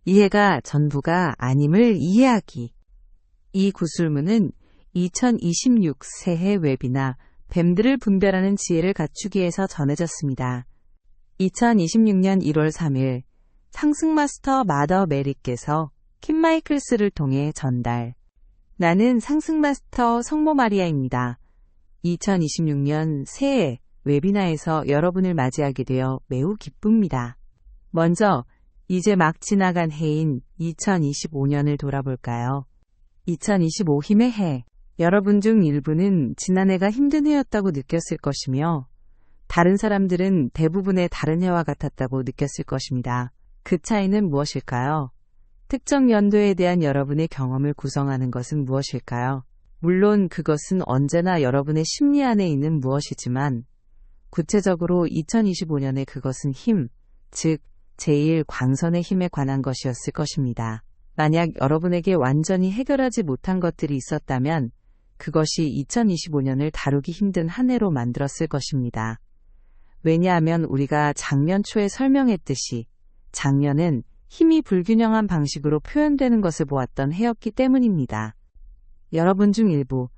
이해가 전부가 아님을 이해하기. 이 구술문은 2026 새해 웹이나 뱀들을 분별하는 지혜를 갖추기에서 전해졌습니다. 2026년 1월 3일 상승마스터 마더 메리께서 킴 마이클스를 통해 전달. 나는 상승마스터 성모 마리아입니다. 2026년 새해 웨비나에서 여러분을 맞이하게 되어 매우 기쁩니다. 먼저 이제 막 지나간 해인 2025년을 돌아볼까요? 2025 힘의 해. 여러분 중 일부는 지난해가 힘든 해였다고 느꼈을 것이며 다른 사람들은 대부분의 다른 해와 같았다고 느꼈을 것입니다. 그 차이는 무엇일까요? 특정 연도에 대한 여러분의 경험을 구성하는 것은 무엇일까요? 물론 그것은 언제나 여러분의 심리 안에 있는 무엇이지만 구체적으로 2025년에 그것은 힘, 즉 제1광선의 힘에 관한 것이었을 것입니다. 만약 여러분에게 완전히 해결하지 못한 것들이 있었다면 그것이 2025년을 다루기 힘든 한 해로 만들었을 것입니다. 왜냐하면 우리가 작년 초에 설명했듯이 작년은 힘이 불균형한 방식으로 표현되는 것을 보았던 해였기 때문입니다. 여러분 중 일부,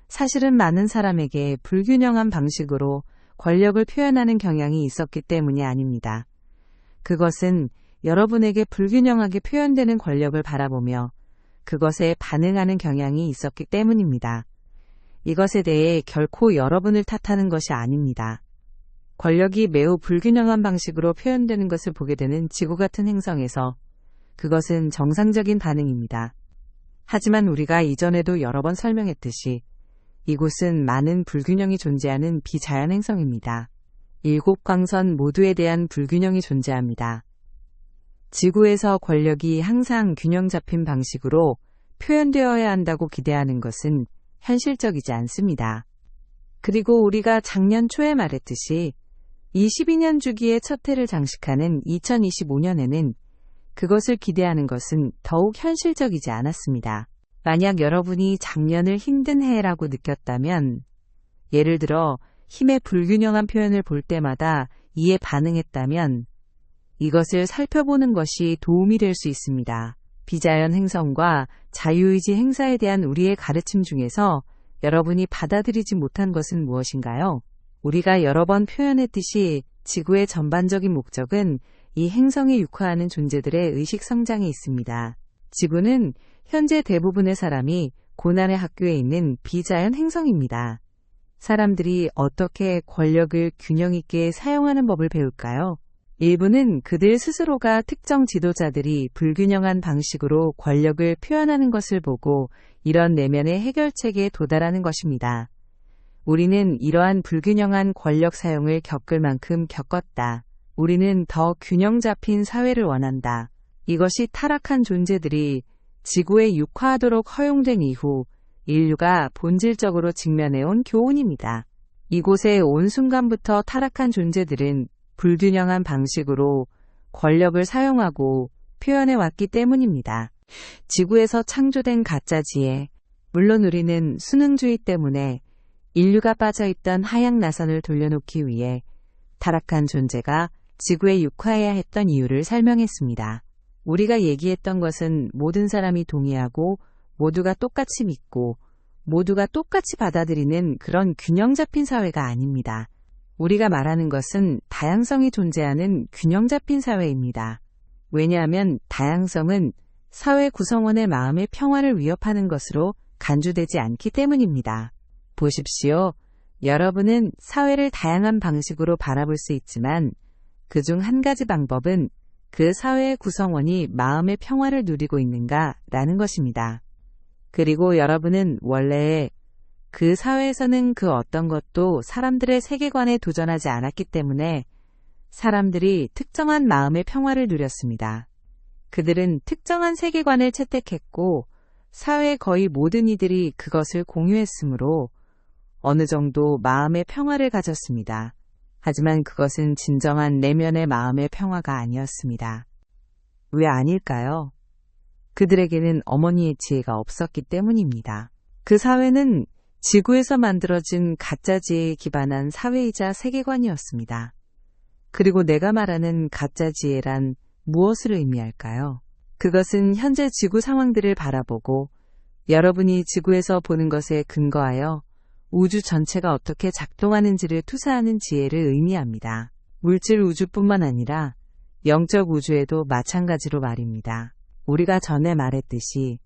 사실은 많은 사람에게 불균형한 방식으로 권력을 표현하는 경향이 있었기 때문이 아닙니다. 그것은 여러분에게 불균형하게 표현되는 권력을 바라보며 그것에 반응하는 경향이 있었기 때문입니다. 이것에 대해 결코 여러분을 탓하는 것이 아닙니다. 권력이 매우 불균형한 방식으로 표현되는 것을 보게 되는 지구 같은 행성에서 그것은 정상적인 반응입니다. 하지만 우리가 이전에도 여러 번 설명했듯이 이곳은 많은 불균형이 존재하는 비자연 행성입니다. 7광선 모두에 대한 불균형이 존재합니다. 지구에서 권력이 항상 균형 잡힌 방식으로 표현되어야 한다고 기대하는 것은 현실적이지 않습니다. 그리고 우리가 작년 초에 말했듯이 22년 주기의 첫 해를 장식하는 2025년에는 그것을 기대하는 것은 더욱 현실적이지 않았습니다. 만약 여러분이 작년을 힘든 해라고 느꼈다면, 예를 들어 힘의 불균형한 표현을 볼 때마다 이에 반응했다면 이것을 살펴보는 것이 도움이 될 수 있습니다. 비자연 행성과 자유의지 행사에 대한 우리의 가르침 중에서 여러분이 받아들이지 못한 것은 무엇인가요? 우리가 여러 번 표현했듯이 지구의 전반적인 목적은 이 행성에 육화하는 존재들의 의식 성장에 있습니다. 지구는 현재 대부분의 사람이 고난의 학교에 있는 비자연 행성입니다. 사람들이 어떻게 권력을 균형 있게 사용하는 법을 배울까요? 일부는 그들 스스로가 특정 지도자들이 불균형한 방식으로 권력을 표현하는 것을 보고 이런 내면의 해결책에 도달하는 것입니다. 우리는 이러한 불균형한 권력 사용을 겪을 만큼 겪었다. 우리는 더 균형 잡힌 사회를 원한다. 이것이 타락한 존재들이 지구에 육화하도록 허용된 이후 인류가 본질적으로 직면해온 교훈입니다. 이곳에 온 순간부터 타락한 존재들은 불균형한 방식으로 권력을 사용하고 표현해 왔기 때문입니다. 지구에서 창조된 가짜 지혜, 물론 우리는 수능주의 때문에 인류가 빠져있던 하향 나선을 돌려놓기 위해 타락한 존재가 지구에 육화해야 했던 이유를 설명했습니다. 우리가 얘기했던 것은 모든 사람이 동의하고 모두가 똑같이 믿고 모두가 똑같이 받아들이는 그런 균형 잡힌 사회가 아닙니다. 우리가 말하는 것은 다양성이 존재하는 균형 잡힌 사회입니다. 왜냐하면 다양성은 사회 구성원의 마음의 평화를 위협하는 것으로 간주되지 않기 때문입니다. 보십시오. 여러분은 사회를 다양한 방식으로 바라볼 수 있지만 그중 한 가지 방법은 그 사회의 구성원이 마음의 평화를 누리고 있는가라는 것입니다. 그리고 여러분은 원래 그 사회에서는 그 어떤 것도 사람들의 세계관에 도전하지 않았기 때문에 사람들이 특정한 마음의 평화를 누렸습니다. 그들은 특정한 세계관을 채택했고 사회의 거의 모든 이들이 그것을 공유했으므로 어느 정도 마음의 평화를 가졌습니다. 하지만 그것은 진정한 내면의 마음의 평화가 아니었습니다. 왜 아닐까요? 그들에게는 어머니의 지혜가 없었기 때문입니다. 그 사회는 지구에서 만들어진 가짜 지혜에 기반한 사회이자 세계관이었습니다. 그리고 내가 말하는 가짜 지혜란 무엇을 의미할까요? 그것은 현재 지구 상황들을 바라보고 여러분이 지구에서 보는 것에 근거하여 우주 전체가 어떻게 작동하는지를 투사하는 지혜를 의미합니다. 물질 우주뿐만 아니라 영적 우주에도 마찬가지로 말입니다. 우리가 전에 말했듯이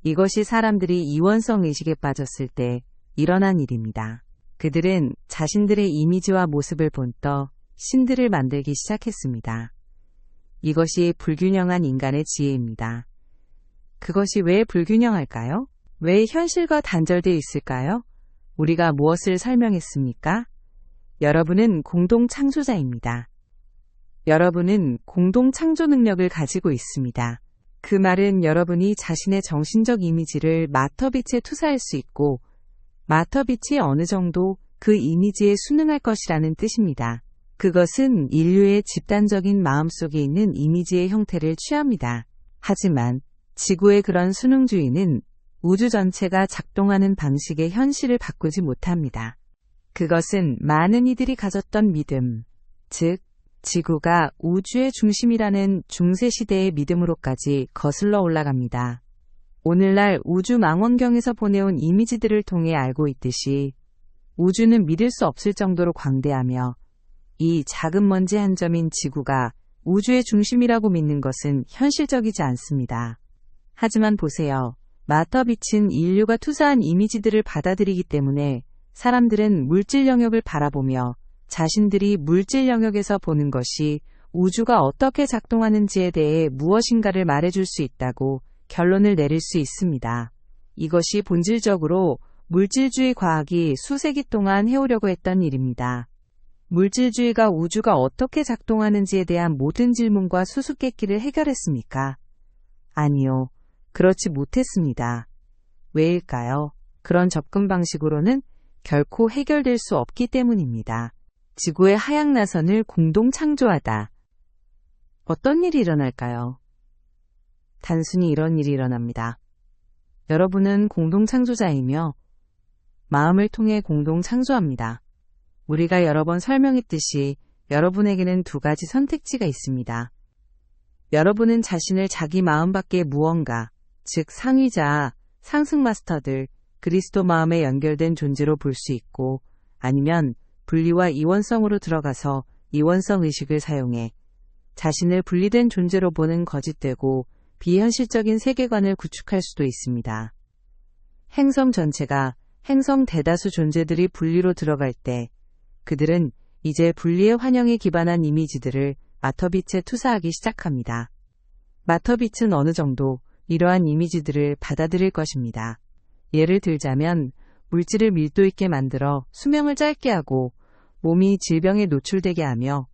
이것이 사람들이 이원성 의식에 빠졌을 때 일어난 일입니다. 그들은 자신들의 이미지와 모습을 본떠 신들을 만들기 시작했습니다. 이것이 불균형한 인간의 지혜입니다. 그것이 왜 불균형할까요? 왜 현실과 단절되어 있을까요? 우리가 무엇을 설명했습니까? 여러분은 공동 창조자입니다. 여러분은 공동 창조 능력을 가지고 있습니다. 그 말은 여러분이 자신의 정신적 이미지를 마터빛에 투사할 수 있고 마터빛이 어느 정도 그 이미지에 순응할 것이라는 뜻입니다. 그것은 인류의 집단적인 마음속에 있는 이미지의 형태를 취합니다. 하지만 지구의 그런 순응주의는 우주 전체가 작동하는 방식의 현실을 바꾸지 못합니다. 그것은 많은 이들이 가졌던 믿음, 즉 지구가 우주의 중심이라는 중세시대의 믿음으로까지 거슬러 올라갑니다. 오늘날 우주 망원경에서 보내온 이미지들을 통해 알고 있듯이 우주는 믿을 수 없을 정도로 광대하며 이 작은 먼지 한 점인 지구가 우주의 중심이라고 믿는 것은 현실적이지 않습니다. 하지만 보세요. 마터빛은 인류가 투사한 이미지들을 받아들이기 때문에 사람들은 물질 영역을 바라보며 자신들이 물질 영역에서 보는 것이 우주가 어떻게 작동하는지에 대해 무엇인가를 말해줄 수 있다고 결론을 내릴 수 있습니다. 이것이 본질적으로 물질주의 과학이 수세기 동안 해오려고 했던 일입니다. 물질주의가 우주가 어떻게 작동하는지에 대한 모든 질문과 수수께끼를 해결했습니까? 아니요. 그렇지 못했습니다. 왜일까요? 그런 접근 방식으로는 결코 해결될 수 없기 때문입니다. 지구의 하향 나선을 공동 창조하다. 어떤 일이 일어날까요? 단순히 이런 일이 일어납니다. 여러분은 공동 창조자이며 마음을 통해 공동 창조합니다. 우리가 여러 번 설명했듯이 여러분에게는 두 가지 선택지가 있습니다. 여러분은 자신을 자기 마음 밖의 무언가, 즉 상위자, 상승 마스터들, 그리스도 마음에 연결된 존재로 볼 수 있고 아니면 분리와 이원성으로 들어가서 이원성 의식을 사용해 자신을 분리된 존재로 보는 거짓되고 비현실적인 세계관을 구축할 수도 있습니다. 행성 전체가 행성 대다수 존재들이 분리로 들어갈 때 그들은 이제 분리의 환영에 기반한 이미지들을 마터빛에 투사하기 시작합니다. 마터빛은 어느 정도 이러한 이미지들을 받아들일 것입니다. 예를 들자면 물질을 밀도 있게 만들어 수명을 짧게 하고 몸이 질병에 노출되게 하며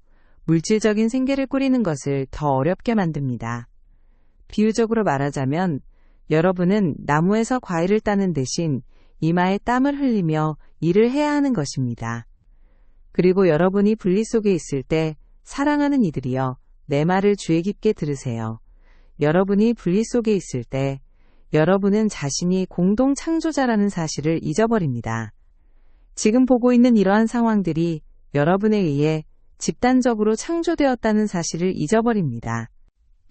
물질적인 생계를 꾸리는 것을 더 어렵게 만듭니다. 비유적으로 말하자면 여러분은 나무에서 과일을 따는 대신 이마에 땀을 흘리며 일을 해야 하는 것입니다. 그리고 여러분이 분리 속에 있을 때 사랑하는 이들이여 내 말을 주의 깊게 들으세요. 여러분이 분리 속에 있을 때 여러분은 자신이 공동 창조자라는 사실을 잊어버립니다. 지금 보고 있는 이러한 상황들이 여러분에 의해 집단적으로 창조되었다는 사실을 잊어버립니다.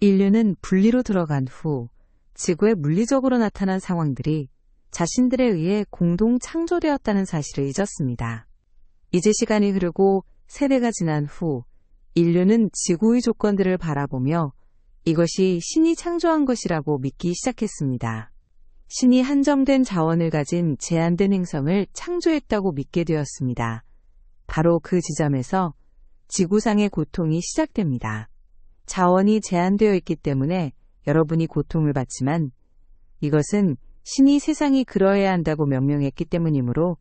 인류는 분리로 들어간 후 지구에 물리적으로 나타난 상황들이 자신들에 의해 공동 창조되었다는 사실을 잊었습니다. 이제 시간이 흐르고 세대가 지난 후 인류는 지구의 조건들을 바라보며 이것이 신이 창조한 것이라고 믿기 시작했습니다. 신이 한정된 자원을 가진 제한된 행성을 창조했다고 믿게 되었습니다. 바로 그 지점에서 지구상의 고통이 시작됩니다. 자원이 제한되어 있기 때문에 여러분이 고통을 받지만 이것은 신이 세상이 그러해야 한다고 명명했기 때문이므로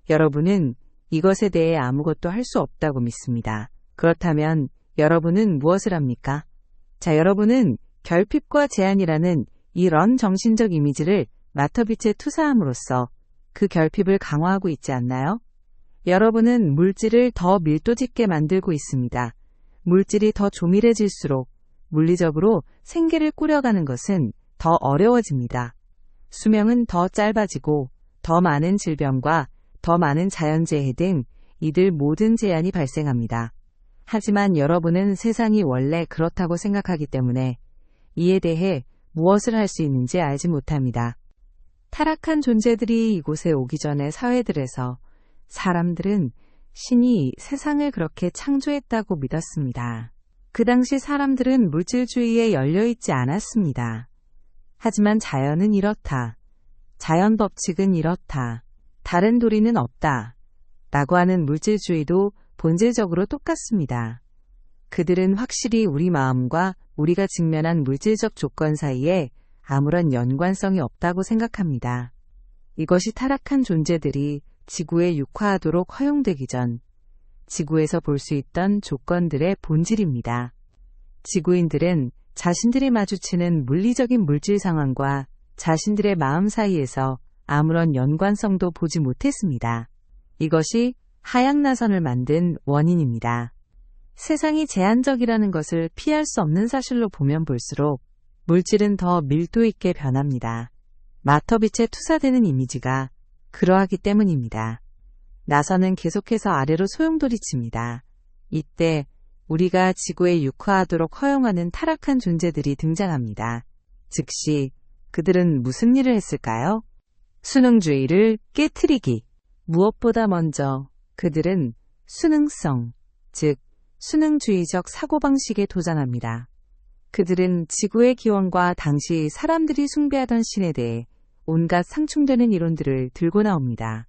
여러분은 이것에 대해 아무것도 할 수 없다고 믿습니다. 그렇다면 여러분은 무엇을 합니까? 자, 여러분은 결핍과 제한이라는 이런 정신적 이미지를 마터빛에 투사함으로써 그 결핍을 강화하고 있지 않나요? 여러분은 물질을 더 밀도짓게 만들고 있습니다. 물질이 더 조밀해질수록 물리적으로 생계를 꾸려가는 것은 더 어려워집니다. 수명은 더 짧아지고 더 많은 질병과 더 많은 자연재해 등 이들 모든 제한이 발생합니다. 하지만 여러분은 세상이 원래 그렇다고 생각하기 때문에 이에 대해 무엇을 할 수 있는지 알지 못합니다. 타락한 존재들이 이곳에 오기 전에 사회들에서 사람들은 신이 세상을 그렇게 창조했다고 믿었습니다. 그 당시 사람들은 물질주의에 열려있지 않았습니다. 하지만 자연은 이렇다. 자연 법칙은 이렇다. 다른 도리는 없다. 라고 하는 물질주의도 본질적으로 똑같습니다. 그들은 확실히 우리 마음과 우리가 직면한 물질적 조건 사이에 아무런 연관성이 없다고 생각합니다. 이것이 타락한 존재들이 지구에 육화하도록 허용되기 전 지구에서 볼 수 있던 조건들의 본질입니다. 지구인들은 자신들이 마주치는 물리적인 물질 상황과 자신들의 마음 사이에서 아무런 연관성도 보지 못했습니다. 이것이 하향나선을 만든 원인입니다. 세상이 제한적이라는 것을 피할 수 없는 사실로 보면 볼수록 물질은 더 밀도 있게 변합니다. 마터빛에 투사되는 이미지가 그러하기 때문입니다. 나선은 계속해서 아래로 소용돌이칩니다. 이때 우리가 지구에 육화하도록 허용하는 타락한 존재들이 등장합니다. 즉시 그들은 무슨 일을 했을까요? 수능주의를 깨트리기. 무엇보다 먼저 그들은 수능성, 즉 수능주의적 사고방식에 도전합니다. 그들은 지구의 기원과 당시 사람들이 숭배하던 신에 대해 온갖 상충되는 이론들을 들고 나옵니다.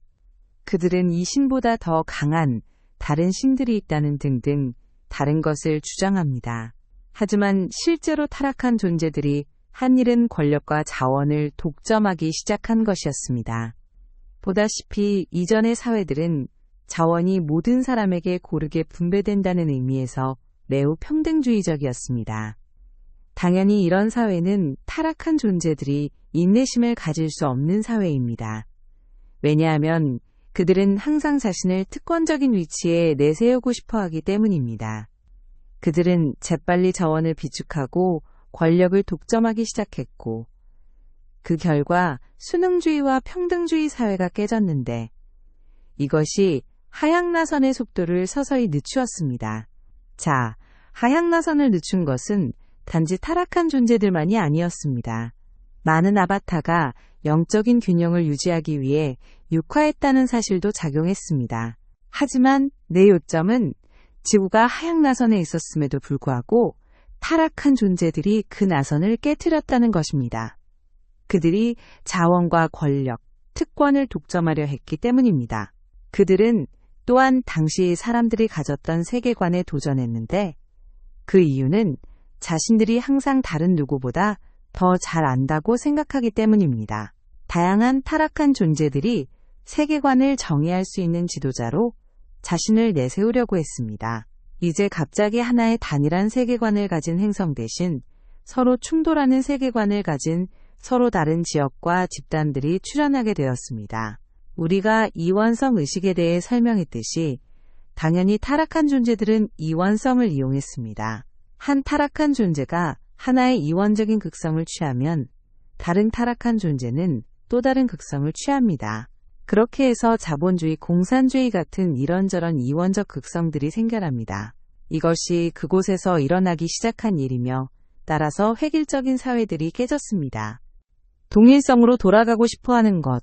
그들은 이 신보다 더 강한 다른 신들이 있다는 등등 다른 것을 주장합니다. 하지만 실제로 타락한 존재들이 한 일은 권력과 자원을 독점하기 시작한 것이었습니다. 보다시피 이전의 사회들은 자원이 모든 사람에게 고르게 분배된다는 의미에서 매우 평등주의적이었습니다. 당연히 이런 사회는 타락한 존재들이 인내심을 가질 수 없는 사회입니다. 왜냐하면 그들은 항상 자신을 특권적인 위치에 내세우고 싶어 하기 때문입니다. 그들은 재빨리 자원을 비축하고 권력을 독점하기 시작했고, 그 결과 수능주의와 평등주의 사회가 깨졌는데, 이것이 하향나선의 속도를 서서히 늦추었습니다. 자, 하향나선을 늦춘 것은 단지 타락한 존재들만이 아니었습니다. 많은 아바타가 영적인 균형을 유지하기 위해 육화했다는 사실도 작용했습니다. 하지만 내 요점은 지구가 하향나선에 있었음에도 불구하고 타락한 존재들이 그 나선을 깨트렸다는 것입니다. 그들이 자원과 권력, 특권을 독점하려 했기 때문입니다. 그들은 또한 당시 사람들이 가졌던 세계관에 도전했는데 그 이유는 자신들이 항상 다른 누구보다 더 잘 안다고 생각하기 때문입니다. 다양한 타락한 존재들이 세계관을 정의할 수 있는 지도자로 자신을 내세우려고 했습니다. 이제 갑자기 하나의 단일한 세계관을 가진 행성 대신 서로 충돌하는 세계관을 가진 서로 다른 지역과 집단들이 출현하게 되었습니다. 우리가 이원성 의식에 대해 설명했듯이 당연히 타락한 존재들은 이원성을 이용했습니다. 한 타락한 존재가 하나의 이원적인 극성을 취하면 다른 타락한 존재는 또 다른 극성을 취합니다. 그렇게 해서 자본주의, 공산주의 같은 이런저런 이원적 극성들이 생겨납니다. 이것이 그곳에서 일어나기 시작한 일이며 따라서 획일적인 사회들이 깨졌습니다. 동일성으로 돌아가고 싶어하는 것.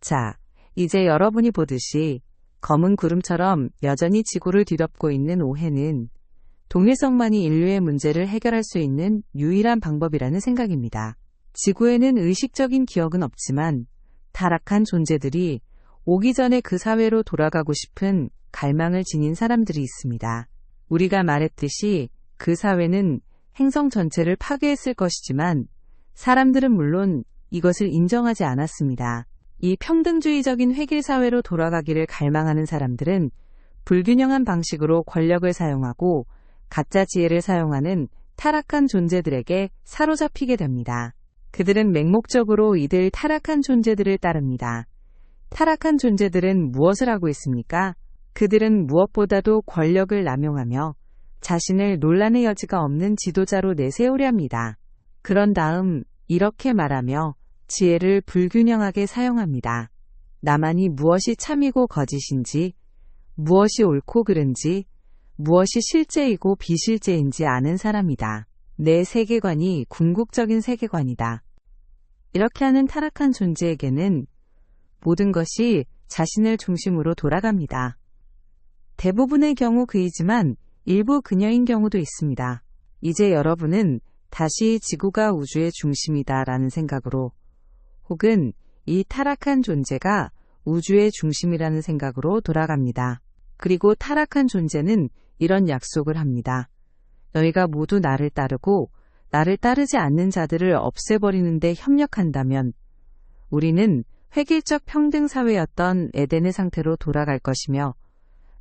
자, 이제 여러분이 보듯이 검은 구름처럼 여전히 지구를 뒤덮고 있는 오해는 동일성만이 인류의 문제를 해결할 수 있는 유일한 방법이라는 생각입니다. 지구에는 의식적인 기억은 없지만 타락한 존재들이 오기 전에 그 사회로 돌아가고 싶은 갈망을 지닌 사람들이 있습니다. 우리가 말했듯이 그 사회는 행성 전체를 파괴했을 것이지만 사람들은 물론 이것을 인정하지 않았습니다. 이 평등주의적인 획일 사회로 돌아가기를 갈망하는 사람들은 불균형한 방식으로 권력을 사용하고 가짜 지혜를 사용하는 타락한 존재들에게 사로잡히게 됩니다. 그들은 맹목적으로 이들 타락한 존재들을 따릅니다. 타락한 존재들은 무엇을 하고 있습니까? 그들은 무엇보다도 권력을 남용하며 자신을 논란의 여지가 없는 지도자로 내세우려 합니다. 그런 다음 이렇게 말하며 지혜를 불균형하게 사용합니다. 나만이 무엇이 참이고 거짓인지, 무엇이 옳고 그른지, 무엇이 실제이고 비실제인지 아는 사람이다. 내 세계관이 궁극적인 세계관이다. 이렇게 하는 타락한 존재에게는 모든 것이 자신을 중심으로 돌아갑니다. 대부분의 경우 그이지만 일부 그녀인 경우도 있습니다. 이제 여러분은 다시 지구가 우주의 중심이다라는 생각으로 혹은 이 타락한 존재가 우주의 중심이라는 생각으로 돌아갑니다. 그리고 타락한 존재는 이런 약속을 합니다. 너희가 모두 나를 따르고 나를 따르지 않는 자들을 없애버리는데 협력한다면 우리는 획일적 평등사회였던 에덴의 상태로 돌아갈 것이며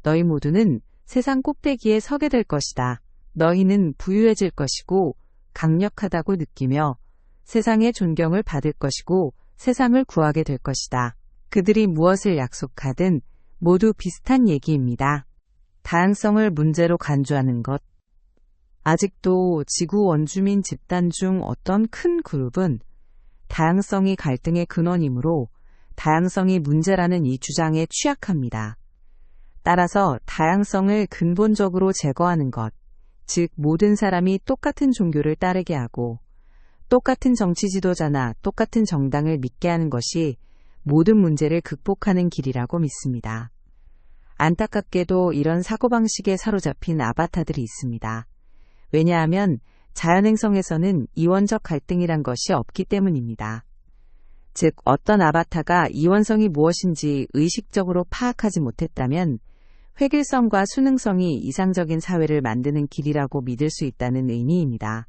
너희 모두는 세상 꼭대기에 서게 될 것이다. 너희는 부유해질 것이고 강력하다고 느끼며 세상의 존경을 받을 것이고 세상을 구하게 될 것이다. 그들이 무엇을 약속하든 모두 비슷한 얘기입니다. 다양성을 문제로 간주하는 것. 아직도 지구 원주민 집단 중 어떤 큰 그룹은 다양성이 갈등의 근원이므로 다양성이 문제라는 이 주장에 취약합니다. 따라서 다양성을 근본적으로 제거하는 것, 즉 모든 사람이 똑같은 종교를 따르게 하고 똑같은 정치 지도자나 똑같은 정당을 믿게 하는 것이 모든 문제를 극복하는 길이라고 믿습니다. 안타깝게도 이런 사고방식에 사로잡힌 아바타들이 있습니다. 왜냐하면 자연행성에서는 이원적 갈등이란 것이 없기 때문입니다. 즉 어떤 아바타가 이원성이 무엇인지 의식적으로 파악하지 못했다면 획일성과 수능성이 이상적인 사회를 만드는 길이라고 믿을 수 있다는 의미입니다.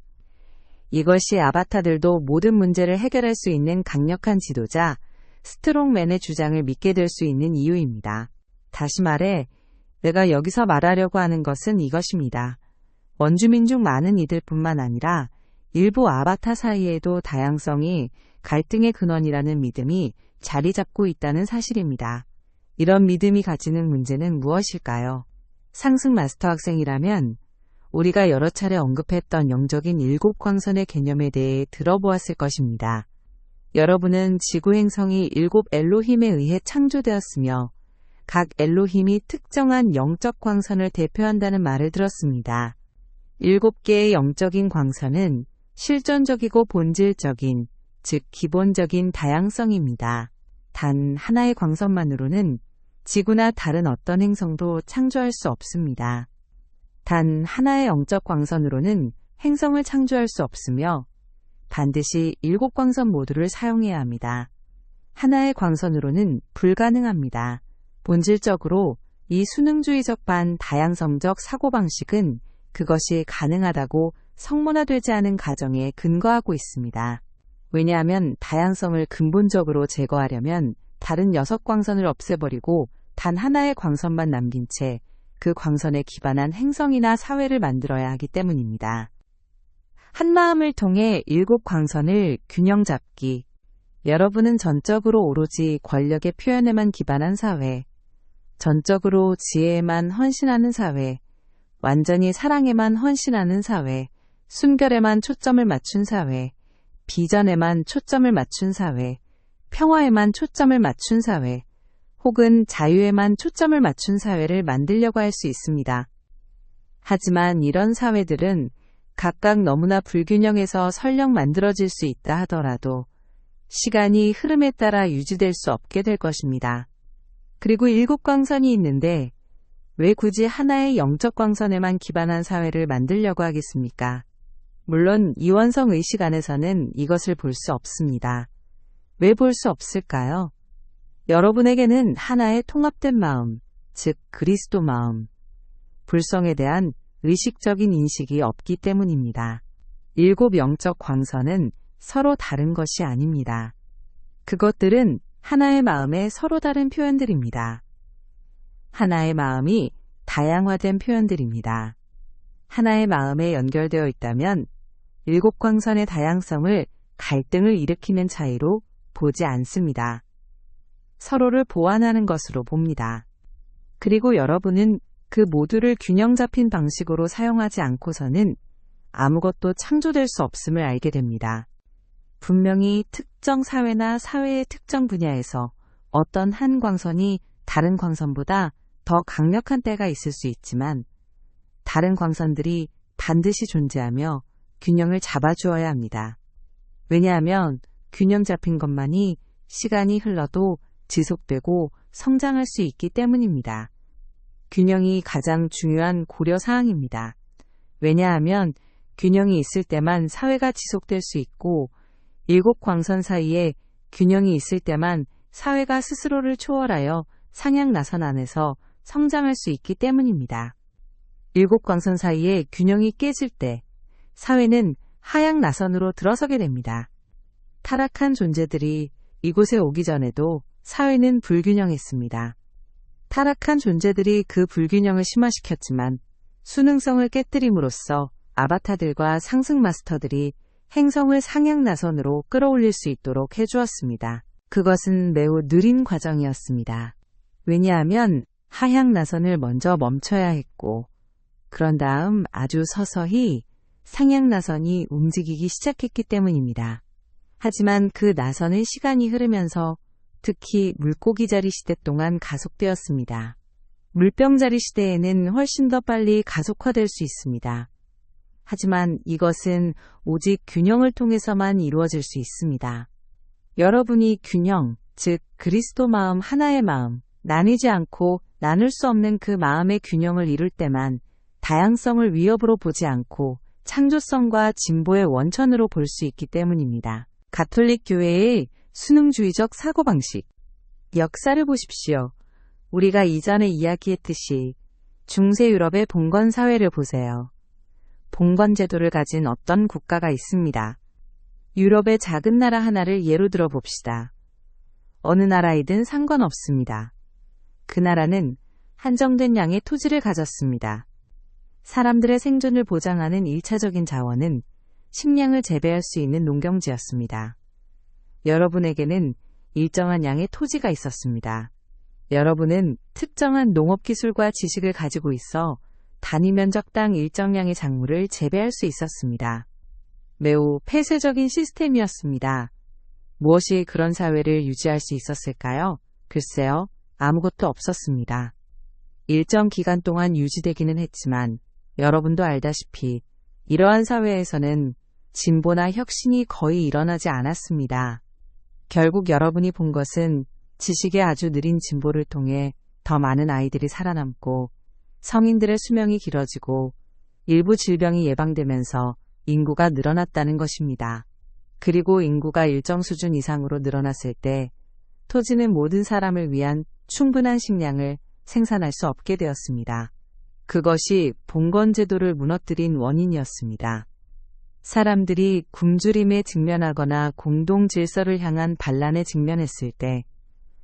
이것이 아바타들도 모든 문제를 해결할 수 있는 강력한 지도자, 스트롱맨의 주장을 믿게 될 수 있는 이유입니다. 다시 말해, 내가 여기서 말하려고 하는 것은 이것입니다. 원주민 중 많은 이들뿐만 아니라 일부 아바타 사이에도 다양성이 갈등의 근원이라는 믿음이 자리 잡고 있다는 사실입니다. 이런 믿음이 가지는 문제는 무엇일까요? 상승 마스터 학생이라면 우리가 여러 차례 언급했던 영적인 7광선의 개념에 대해 들어보았을 것입니다. 여러분은 지구 행성이 7 엘로힘에 의해 창조되었으며 각 엘로힘이 특정한 영적 광선을 대표한다는 말을 들었습니다. 7개의 영적인 광선은 실존적이고 본질적인, 즉 기본적인 다양성입니다. 단 하나의 광선만으로는 지구나 다른 어떤 행성도 창조할 수 없습니다. 단 하나의 영적 광선으로는 행성을 창조할 수 없으며 반드시 7광선 모두를 사용해야 합니다. 하나의 광선으로는 불가능합니다. 본질적으로 이 수능주의적 반다양성적 사고방식은 그것이 가능하다고 성문화되지 않은 가정에 근거하고 있습니다. 왜냐하면 다양성을 근본적으로 제거하려면 다른 6광선을 없애버리고 단 하나의 광선만 남긴 채 그 광선에 기반한 행성이나 사회를 만들어야 하기 때문입니다. 한마음을 통해 7광선을 균형 잡기. 여러분은 전적으로 오로지 권력의 표현에만 기반한 사회, 전적으로 지혜에만 헌신하는 사회, 완전히 사랑에만 헌신하는 사회, 순결에만 초점을 맞춘 사회, 비전에만 초점을 맞춘 사회, 평화에만 초점을 맞춘 사회, 혹은 자유에만 초점을 맞춘 사회를 만들려고 할 수 있습니다. 하지만 이런 사회들은 각각 너무나 불균형해서 설령 만들어질 수 있다 하더라도 시간이 흐름에 따라 유지될 수 없게 될 것입니다. 그리고 7광선이 있는데 왜 굳이 하나의 영적 광선에만 기반한 사회를 만들려고 하겠습니까? 물론 이원성 의식 안에서는 이것을 볼 수 없습니다. 왜 볼 수 없을까요? 여러분에게는 하나의 통합된 마음, 즉 그리스도 마음, 불성에 대한 의식적인 인식이 없기 때문입니다. 7 영적 광선은 서로 다른 것이 아닙니다. 그것들은 하나의 마음의 서로 다른 표현들입니다. 하나의 마음이 다양화된 표현들입니다. 하나의 마음에 연결되어 있다면 7광선의 다양성을 갈등을 일으키는 차이로 보지 않습니다. 서로를 보완하는 것으로 봅니다. 그리고 여러분은 그 모두를 균형 잡힌 방식으로 사용하지 않고서는 아무것도 창조될 수 없음을 알게 됩니다. 분명히 특정 사회나 사회의 특정 분야에서 어떤 한 광선이 다른 광선보다 더 강력한 때가 있을 수 있지만 다른 광선들이 반드시 존재하며 균형을 잡아주어야 합니다. 왜냐하면 균형 잡힌 것만이 시간이 흘러도 지속되고 성장할 수 있기 때문입니다. 균형이 가장 중요한 고려 사항입니다. 왜냐하면 균형이 있을 때만 사회가 지속될 수 있고 일곱 광선 사이에 균형이 있을 때만 사회가 스스로를 초월하여 상향 나선 안에서 성장할 수 있기 때문입니다. 일곱 광선 사이에 균형이 깨질 때 사회는 하향 나선으로 들어서게 됩니다. 타락한 존재들이 이곳에 오기 전에도 사회는 불균형했습니다. 타락한 존재들이 그 불균형을 심화시켰지만 수능성을 깨뜨림으로써 아바타들과 상승 마스터들이 행성을 상향 나선으로 끌어올릴 수 있도록 해주었습니다. 그것은 매우 느린 과정이었습니다. 왜냐하면 하향 나선을 먼저 멈춰야 했고 그런 다음 아주 서서히 상향 나선이 움직이기 시작했기 때문입니다. 하지만 그 나선의 시간이 흐르면서 특히 물고기자리 시대 동안 가속되었습니다. 물병자리 시대에는 훨씬 더 빨리 가속화될 수 있습니다. 하지만 이것은 오직 균형을 통해서만 이루어질 수 있습니다. 여러분이 균형, 즉 그리스도 마음 하나의 마음, 나뉘지 않고 나눌 수 없는 그 마음의 균형을 이룰 때만 다양성을 위협으로 보지 않고 창조성과 진보의 원천으로 볼 수 있기 때문입니다. 가톨릭 교회의 수능주의적 사고방식. 역사를 보십시오. 우리가 이전에 이야기했듯이 중세 유럽의 봉건사회를 보세요. 봉건제도를 가진 어떤 국가가 있습니다. 유럽의 작은 나라 하나를 예로 들어 봅시다. 어느 나라이든 상관없습니다. 그 나라는 한정된 양의 토지를 가졌습니다. 사람들의 생존을 보장하는 1차적인 자원은 식량을 재배할 수 있는 농경지였습니다. 여러분에게는 일정한 양의 토지가 있었습니다. 여러분은 특정한 농업기술과 지식을 가지고 있어 단위 면적당 일정량의 작물을 재배할 수 있었습니다. 매우 폐쇄적인 시스템이었습니다. 무엇이 그런 사회를 유지할 수 있었을까요? 글쎄요, 아무것도 없었습니다. 일정 기간 동안 유지되기는 했지만 여러분도 알다시피 이러한 사회에서는 진보나 혁신이 거의 일어나지 않았습니다. 결국 여러분이 본 것은 지식의 아주 느린 진보를 통해 더 많은 아이들이 살아남고 성인들의 수명이 길어지고 일부 질병이 예방되면서 인구가 늘어났다는 것입니다. 그리고 인구가 일정 수준 이상으로 늘어났을 때 토지는 모든 사람을 위한 충분한 식량을 생산할 수 없게 되었습니다. 그것이 봉건제도를 무너뜨린 원인이었습니다. 사람들이 굶주림에 직면하거나 공동 질서를 향한 반란에 직면했을 때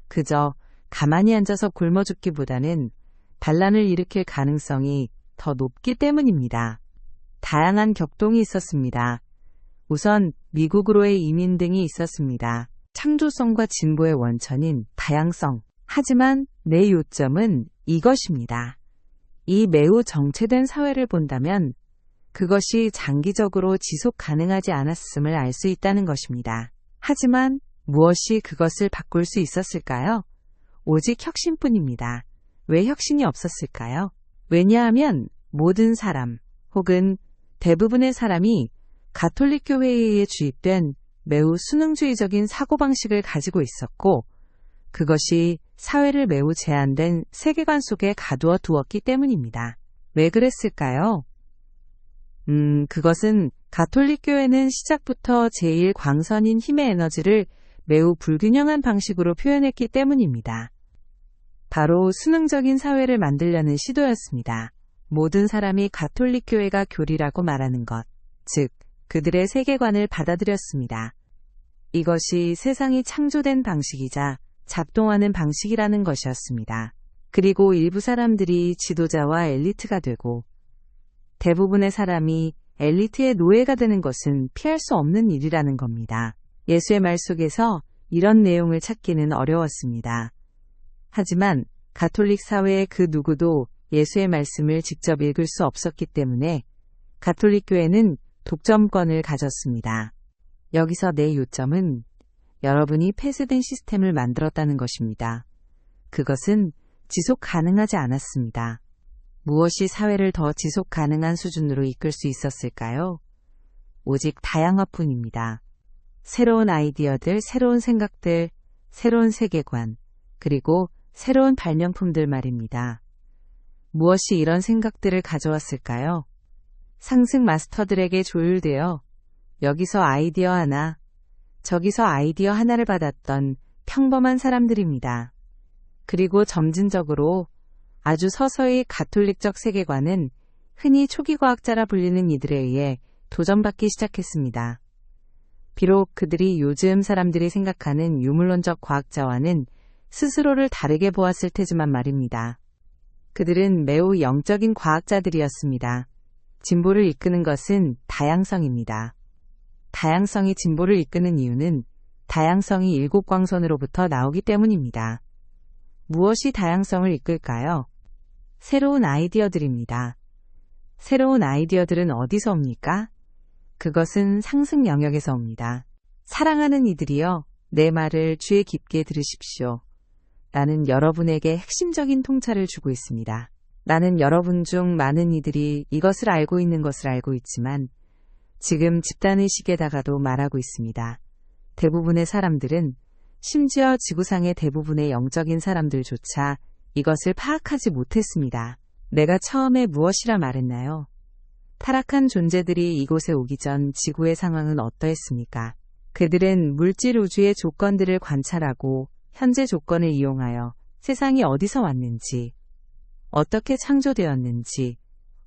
그저 가만히 앉아서 굶어 죽기보다는 반란을 일으킬 가능성이 더 높기 때문입니다. 다양한 격동이 있었습니다. 우선 미국으로의 이민 등이 있었습니다. 창조성과 진보의 원천인 다양성. 하지만 내 요점은 이것입니다. 이 매우 정체된 사회를 본다면 그것이 장기적으로 지속 가능하지 않았음을 알 수 있다는 것입니다. 하지만 무엇이 그것을 바꿀 수 있었을까요? 오직 혁신뿐입니다. 왜 혁신이 없었을까요? 왜냐하면 모든 사람 혹은 대부분의 사람이 가톨릭 교회에 의해 주입된 매우 수능주의적인 사고방식을 가지고 있었고 그것이 사회를 매우 제한된 세계관 속에 가두어 두었기 때문입니다. 왜 그랬을까요? 그것은 가톨릭 교회는 시작부터 제1광선인 힘의 에너지를 매우 불균형한 방식으로 표현했기 때문입니다. 바로 수능적인 사회를 만들려는 시도였습니다. 모든 사람이 가톨릭 교회가 교리라고 말하는 것, 즉 그들의 세계관을 받아들였습니다. 이것이 세상이 창조된 방식이자 작동하는 방식이라는 것이었습니다. 그리고 일부 사람들이 지도자와 엘리트가 되고 대부분의 사람이 엘리트의 노예가 되는 것은 피할 수 없는 일이라는 겁니다. 예수의 말 속에서 이런 내용을 찾기는 어려웠습니다. 하지만 가톨릭 사회의 그 누구도 예수의 말씀을 직접 읽을 수 없었기 때문에 가톨릭 교회는 독점권을 가졌습니다. 여기서 내 요점은 여러분이 폐쇄된 시스템을 만들었다는 것입니다. 그것은 지속 가능하지 않았습니다. 무엇이 사회를 더 지속 가능한 수준으로 이끌 수 있었을까요? 오직 다양화뿐입니다. 새로운 아이디어들, 새로운 생각들, 새로운 세계관, 그리고 새로운 발명품들 말입니다. 무엇이 이런 생각들을 가져왔을까요? 상승 마스터들에게 조율되어 여기서 아이디어 하나, 저기서 아이디어 하나를 받았던 평범한 사람들입니다. 그리고 점진적으로 아주 서서히 가톨릭적 세계관은 흔히 초기 과학자라 불리는 이들에 의해 도전받기 시작했습니다. 비록 그들이 요즘 사람들이 생각하는 유물론적 과학자와는 스스로를 다르게 보았을 테지만 말입니다. 그들은 매우 영적인 과학자들이었습니다. 진보를 이끄는 것은 다양성입니다. 다양성이 진보를 이끄는 이유는 다양성이 일곱 광선으로부터 나오기 때문입니다. 무엇이 다양성을 이끌까요? 새로운 아이디어들입니다. 새로운 아이디어들은 어디서 옵니까? 그것은 상승 영역에서 옵니다. 사랑하는 이들이여, 내 말을 귀에 깊게 들으십시오. 나는 여러분에게 핵심적인 통찰을 주고 있습니다. 나는 여러분 중 많은 이들이 이것을 알고 있는 것을 알고 있지만 지금 집단의식에다가도 말하고 있습니다. 대부분의 사람들은, 심지어 지구상의 대부분의 영적인 사람들조차 이것을 파악하지 못했습니다. 내가 처음에 무엇이라 말했나요? 타락한 존재들이 이곳에 오기 전 지구의 상황은 어떠했습니까? 그들은 물질 우주의 조건들을 관찰하고 현재 조건을 이용하여 세상이 어디서 왔는지, 어떻게 창조되었는지,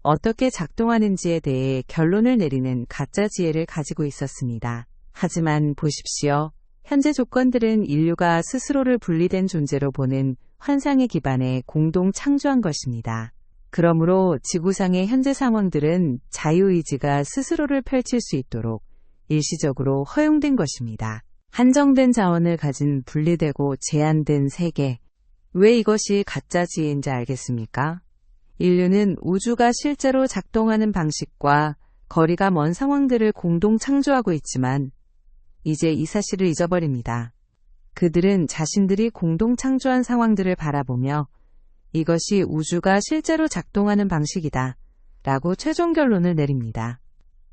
어떻게 작동하는지에 대해 결론을 내리는 가짜 지혜를 가지고 있었습니다. 하지만 보십시오. 현재 조건들은 인류가 스스로를 분리된 존재로 보는 환상에 기반해 공동 창조한 것입니다. 그러므로 지구상의 현재 상황들은 자유의지가 스스로를 펼칠 수 있도록 일시적으로 허용된 것입니다. 한정된 자원을 가진 분리되고 제한된 세계. 왜 이것이 가짜 지혜인지 알겠습니까? 인류는 우주가 실제로 작동하는 방식과 거리가 먼 상황들을 공동 창조하고 있지만 이제 이 사실을 잊어버립니다. 그들은 자신들이 공동 창조한 상황들을 바라보며 이것이 우주가 실제로 작동하는 방식이다 라고 최종 결론을 내립니다.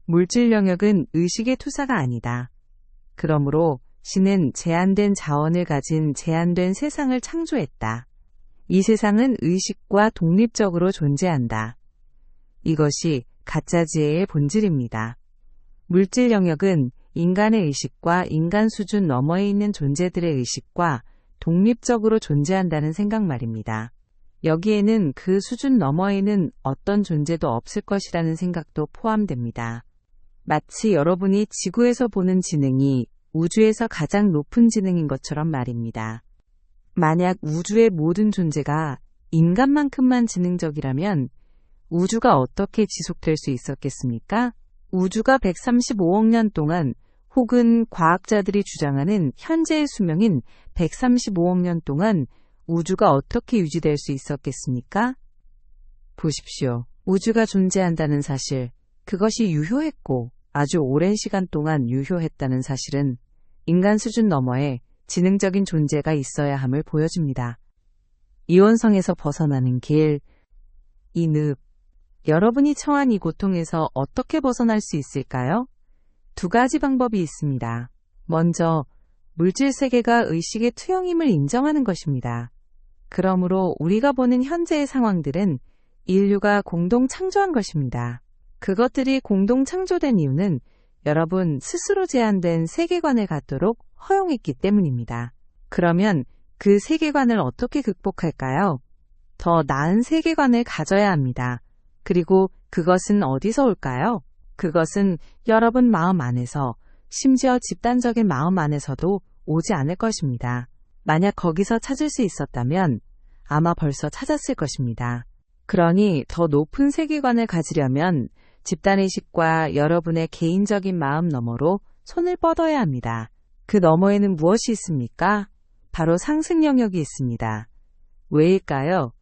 물질 영역은 의식의 투사가 아니다. 그러므로 신은 제한된 자원을 가진 제한된 세상을 창조했다. 이 세상은 의식과 독립적으로 존재한다. 이것이 가짜 지혜의 본질입니다. 물질 영역은 인간의 의식과 인간 수준 너머에 있는 존재들의 의식과 독립적으로 존재한다는 생각 말입니다. 여기에는 그 수준 너머에는 어떤 존재도 없을 것이라는 생각도 포함됩니다. 마치 여러분이 지구에서 보는 지능이 우주에서 가장 높은 지능인 것처럼 말입니다. 만약 우주의 모든 존재가 인간만큼만 지능적이라면 우주가 어떻게 지속될 수 있었겠습니까? 우주가 135억 년 동안 혹은 과학자들이 주장하는 현재의 수명인 135억 년 동안 우주가 어떻게 유지될 수 있었겠습니까? 보십시오. 우주가 존재한다는 사실, 그것이 유효했고 아주 오랜 시간 동안 유효했다는 사실은 인간 수준 너머에 지능적인 존재가 있어야 함을 보여줍니다. 이원성에서 벗어나는 길, 이 늪, 여러분이 처한 이 고통에서 어떻게 벗어날 수 있을까요? 두 가지 방법이 있습니다. 먼저, 물질 세계가 의식의 투영임을 인정하는 것입니다. 그러므로 우리가 보는 현재의 상황들은 인류가 공동 창조한 것입니다. 그것들이 공동 창조된 이유는 여러분 스스로 제한된 세계관을 갖도록 허용했기 때문입니다. 그러면 그 세계관을 어떻게 극복할까요? 더 나은 세계관을 가져야 합니다. 그리고 그것은 어디서 올까요? 그것은 여러분 마음 안에서, 심지어 집단적인 마음 안에서도 오지 않을 것입니다. 만약 거기서 찾을 수 있었다면 아마 벌써 찾았을 것입니다. 그러니 더 높은 세계관을 가지려면 집단의식과 여러분의 개인적인 마음 너머로 손을 뻗어야 합니다. 그 너머에는 무엇이 있습니까? 바로 상승 영역이 있습니다. 왜일까요?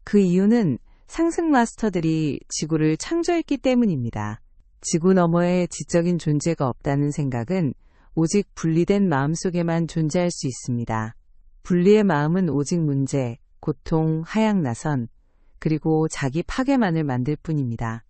그 이유는 상승 마스터들이 지구를 창조했기 때문입니다. 지구 너머에 지적인 존재가 없다는 생각은 오직 분리된 마음 속에만 존재할 수 있습니다. 분리의 마음은 오직 문제, 고통, 하향나선, 그리고 자기 파괴만을 만들 뿐입니다.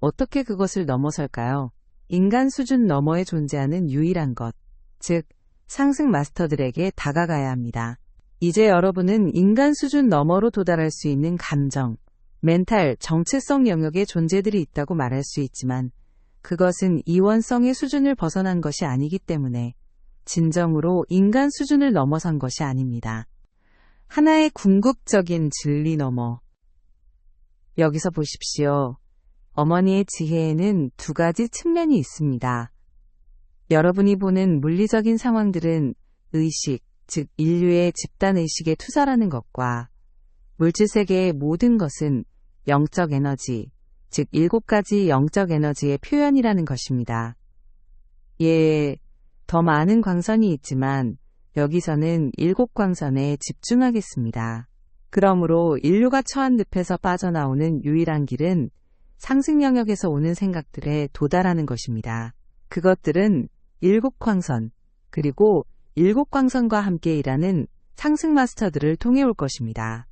어떻게 그것을 넘어설까요? 인간 수준 너머에 존재하는 유일한 것, 즉 상승 마스터들에게 다가가야 합니다. 이제 여러분은 인간 수준 너머로 도달할 수 있는 감정, 멘탈, 정체성 영역의 존재들이 있다고 말할 수 있지만 그것은 이원성의 수준을 벗어난 것이 아니기 때문에 진정으로 인간 수준을 넘어선 것이 아닙니다. 하나의 궁극적인 진리 너머. 여기서 보십시오. 어머니의 지혜에는 두 가지 측면이 있습니다. 여러분이 보는 물리적인 상황들은 의식, 즉 인류의 집단의식의 투사라는 것과 물질 세계의 모든 것은 영적 에너지, 즉 7가지 영적 에너지의 표현이라는 것입니다. 예, 더 많은 광선이 있지만 여기서는 7광선에 집중하겠습니다. 그러므로 인류가 처한 늪에서 빠져나오는 유일한 길은 상승 영역에서 오는 생각들에 도달하는 것입니다. 그것들은 7광선, 그리고 7광선과 함께 일하는 상승 마스터들을 통해 올 것입니다.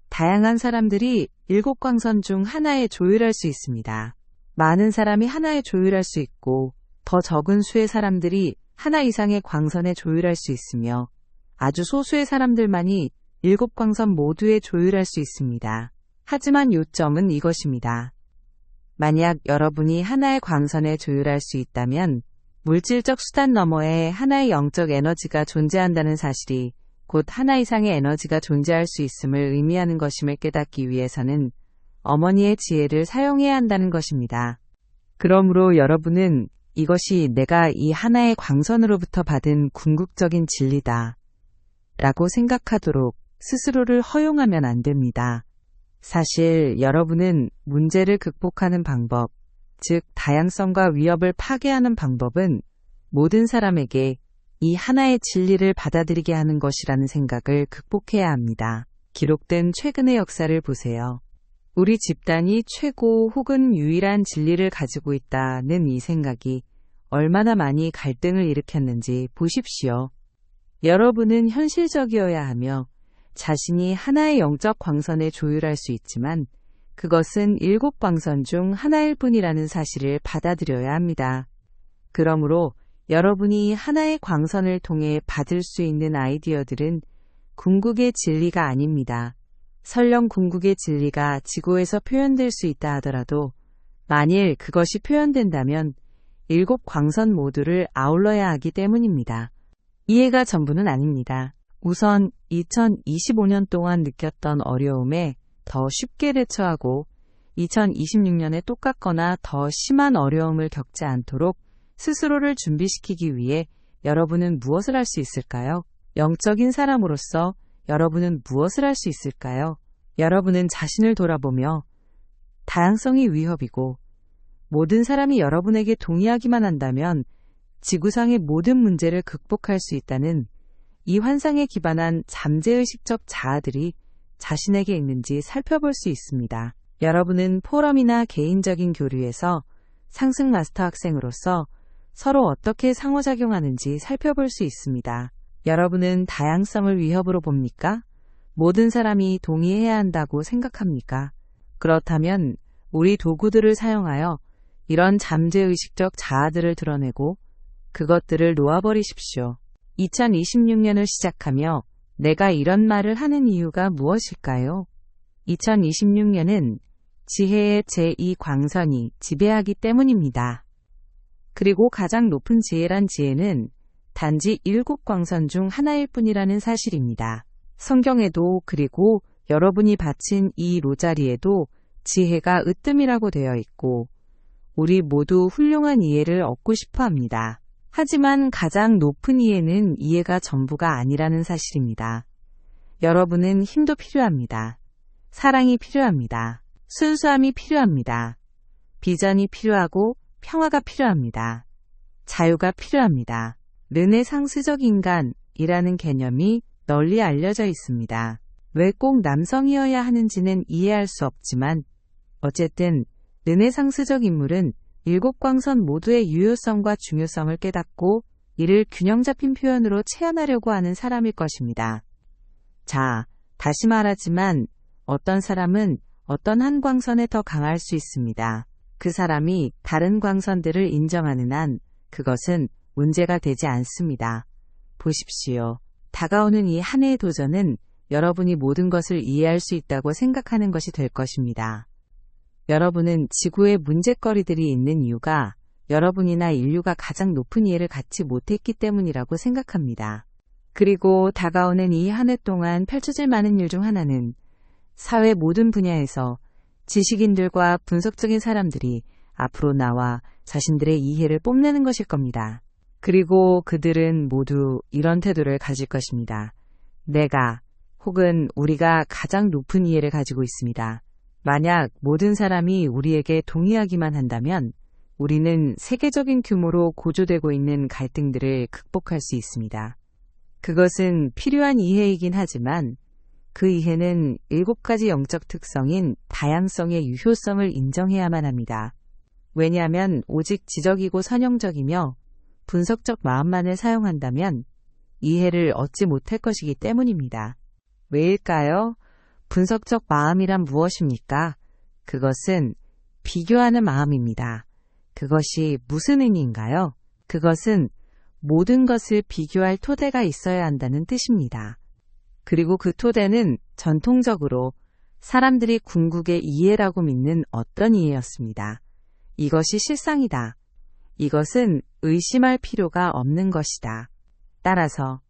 다양한 사람들이 7광선 중 하나에 조율할 수 있습니다. 많은 사람이 하나에 조율할 수 있고 더 적은 수의 사람들이 하나 이상의 광선에 조율할 수 있으며 아주 소수의 사람들만이 7광선 모두에 조율할 수 있습니다. 하지만 요점은 이것입니다. 만약 여러분이 하나의 광선에 조율할 수 있다면 물질적 수단 너머에 하나의 영적 에너지가 존재한다는 사실이 곧 하나 이상의 에너지가 존재할 수 있음을 의미하는 것임을 깨닫기 위해서는 어머니의 지혜를 사용해야 한다는 것입니다. 그러므로 여러분은 이것이 내가 이 하나의 광선으로부터 받은 궁극적인 진리다 라고 생각하도록 스스로를 허용하면 안 됩니다. 사실 여러분은 문제를 극복하는 방법, 즉 다양성과 위협을 파괴하는 방법은 모든 사람에게 이 하나의 진리를 받아들이게 하는 것이라는 생각을 극복해야 합니다. 기록된 최근의 역사를 보세요. 우리 집단이 최고 혹은 유일한 진리를 가지고 있다는 이 생각이 얼마나 많이 갈등을 일으켰는지 보십시오. 여러분은 현실적이어야 하며 자신이 하나의 영적 광선에 조율할 수 있지만 그것은 7광선 중 하나일 뿐이라는 사실을 받아들여야 합니다. 그러므로 여러분이 하나의 광선을 통해 받을 수 있는 아이디어들은 궁극의 진리가 아닙니다. 설령 궁극의 진리가 지구에서 표현될 수 있다 하더라도 만일 그것이 표현된다면 7광선 모두를 아울러야 하기 때문입니다. 이해가 전부는 아닙니다. 우선 2025년 동안 느꼈던 어려움에 더 쉽게 대처하고 2026년에 똑같거나 더 심한 어려움을 겪지 않도록 스스로를 준비시키기 위해 여러분은 무엇을 할 수 있을까요? 영적인 사람으로서 여러분은 무엇을 할 수 있을까요? 여러분은 자신을 돌아보며 다양성이 위협이고 모든 사람이 여러분에게 동의하기만 한다면 지구상의 모든 문제를 극복할 수 있다는 이 환상에 기반한 잠재의식적 자아들이 자신에게 있는지 살펴볼 수 있습니다. 여러분은 포럼이나 개인적인 교류에서 상승 마스터 학생으로서 서로 어떻게 상호작용하는지 살펴볼 수 있습니다. 여러분은 다양성을 위협으로 봅니까? 모든 사람이 동의해야 한다고 생각합니까? 그렇다면 우리 도구들을 사용하여 이런 잠재의식적 자아들을 드러내고 그것들을 놓아버리십시오. 2026년을 시작하며 내가 이런 말을 하는 이유가 무엇일까요? 2026년은 지혜의 제2광선이 지배하기 때문입니다. 그리고 가장 높은 지혜란 지혜는 단지 7광선 중 하나일 뿐이라는 사실입니다. 성경에도 그리고 여러분이 바친 이 로자리에도 지혜가 으뜸이라고 되어 있고 우리 모두 훌륭한 이해를 얻고 싶어 합니다. 하지만 가장 높은 이해는 이해가 전부가 아니라는 사실입니다. 여러분은 힘도 필요합니다. 사랑이 필요합니다. 순수함이 필요합니다. 비전이 필요하고 평화가 필요합니다. 자유가 필요합니다. 르네상스적 인간이라는 개념이 널리 알려져 있습니다. 왜 꼭 남성이어야 하는지는 이해할 수 없지만 어쨌든 르네상스적 인물은 7광선 모두의 유효성과 중요성을 깨닫고 이를 균형 잡힌 표현으로 체현하려고 하는 사람일 것입니다. 자, 다시 말하지만 어떤 사람은 어떤 한 광선에 더 강할 수 있습니다. 그 사람이 다른 광선들을 인정하는 한 그것은 문제가 되지 않습니다. 보십시오. 다가오는 이 한 해의 도전은 여러분이 모든 것을 이해할 수 있다고 생각하는 것이 될 것입니다. 여러분은 지구에 문제거리들이 있는 이유가 여러분이나 인류가 가장 높은 이해를 갖지 못했기 때문이라고 생각합니다. 그리고 다가오는 이 한 해 동안 펼쳐질 많은 일 중 하나는 사회 모든 분야에서 지식인들과 분석적인 사람들이 앞으로 나와 자신들의 이해를 뽐내는 것일 겁니다. 그리고 그들은 모두 이런 태도를 가질 것입니다. 내가 혹은 우리가 가장 높은 이해를 가지고 있습니다. 만약 모든 사람이 우리에게 동의하기만 한다면 우리는 세계적인 규모로 고조되고 있는 갈등들을 극복할 수 있습니다. 그것은 필요한 이해이긴 하지만 그 이해는 7가지 영적 특성인 다양성의 유효성을 인정해야만 합니다. 왜냐하면 오직 지적이고 선형적이며 분석적 마음만을 사용한다면 이해를 얻지 못할 것이기 때문입니다. 왜일까요? 분석적 마음이란 무엇입니까? 그것은 비교하는 마음입니다. 그것이 무슨 의미인가요? 그것은 모든 것을 비교할 토대가 있어야 한다는 뜻입니다. 그리고 그 토대는 전통적으로 사람들이 궁극의 이해라고 믿는 어떤 이해였습니다. 이것이 실상이다. 이것은 의심할 필요가 없는 것이다. 따라서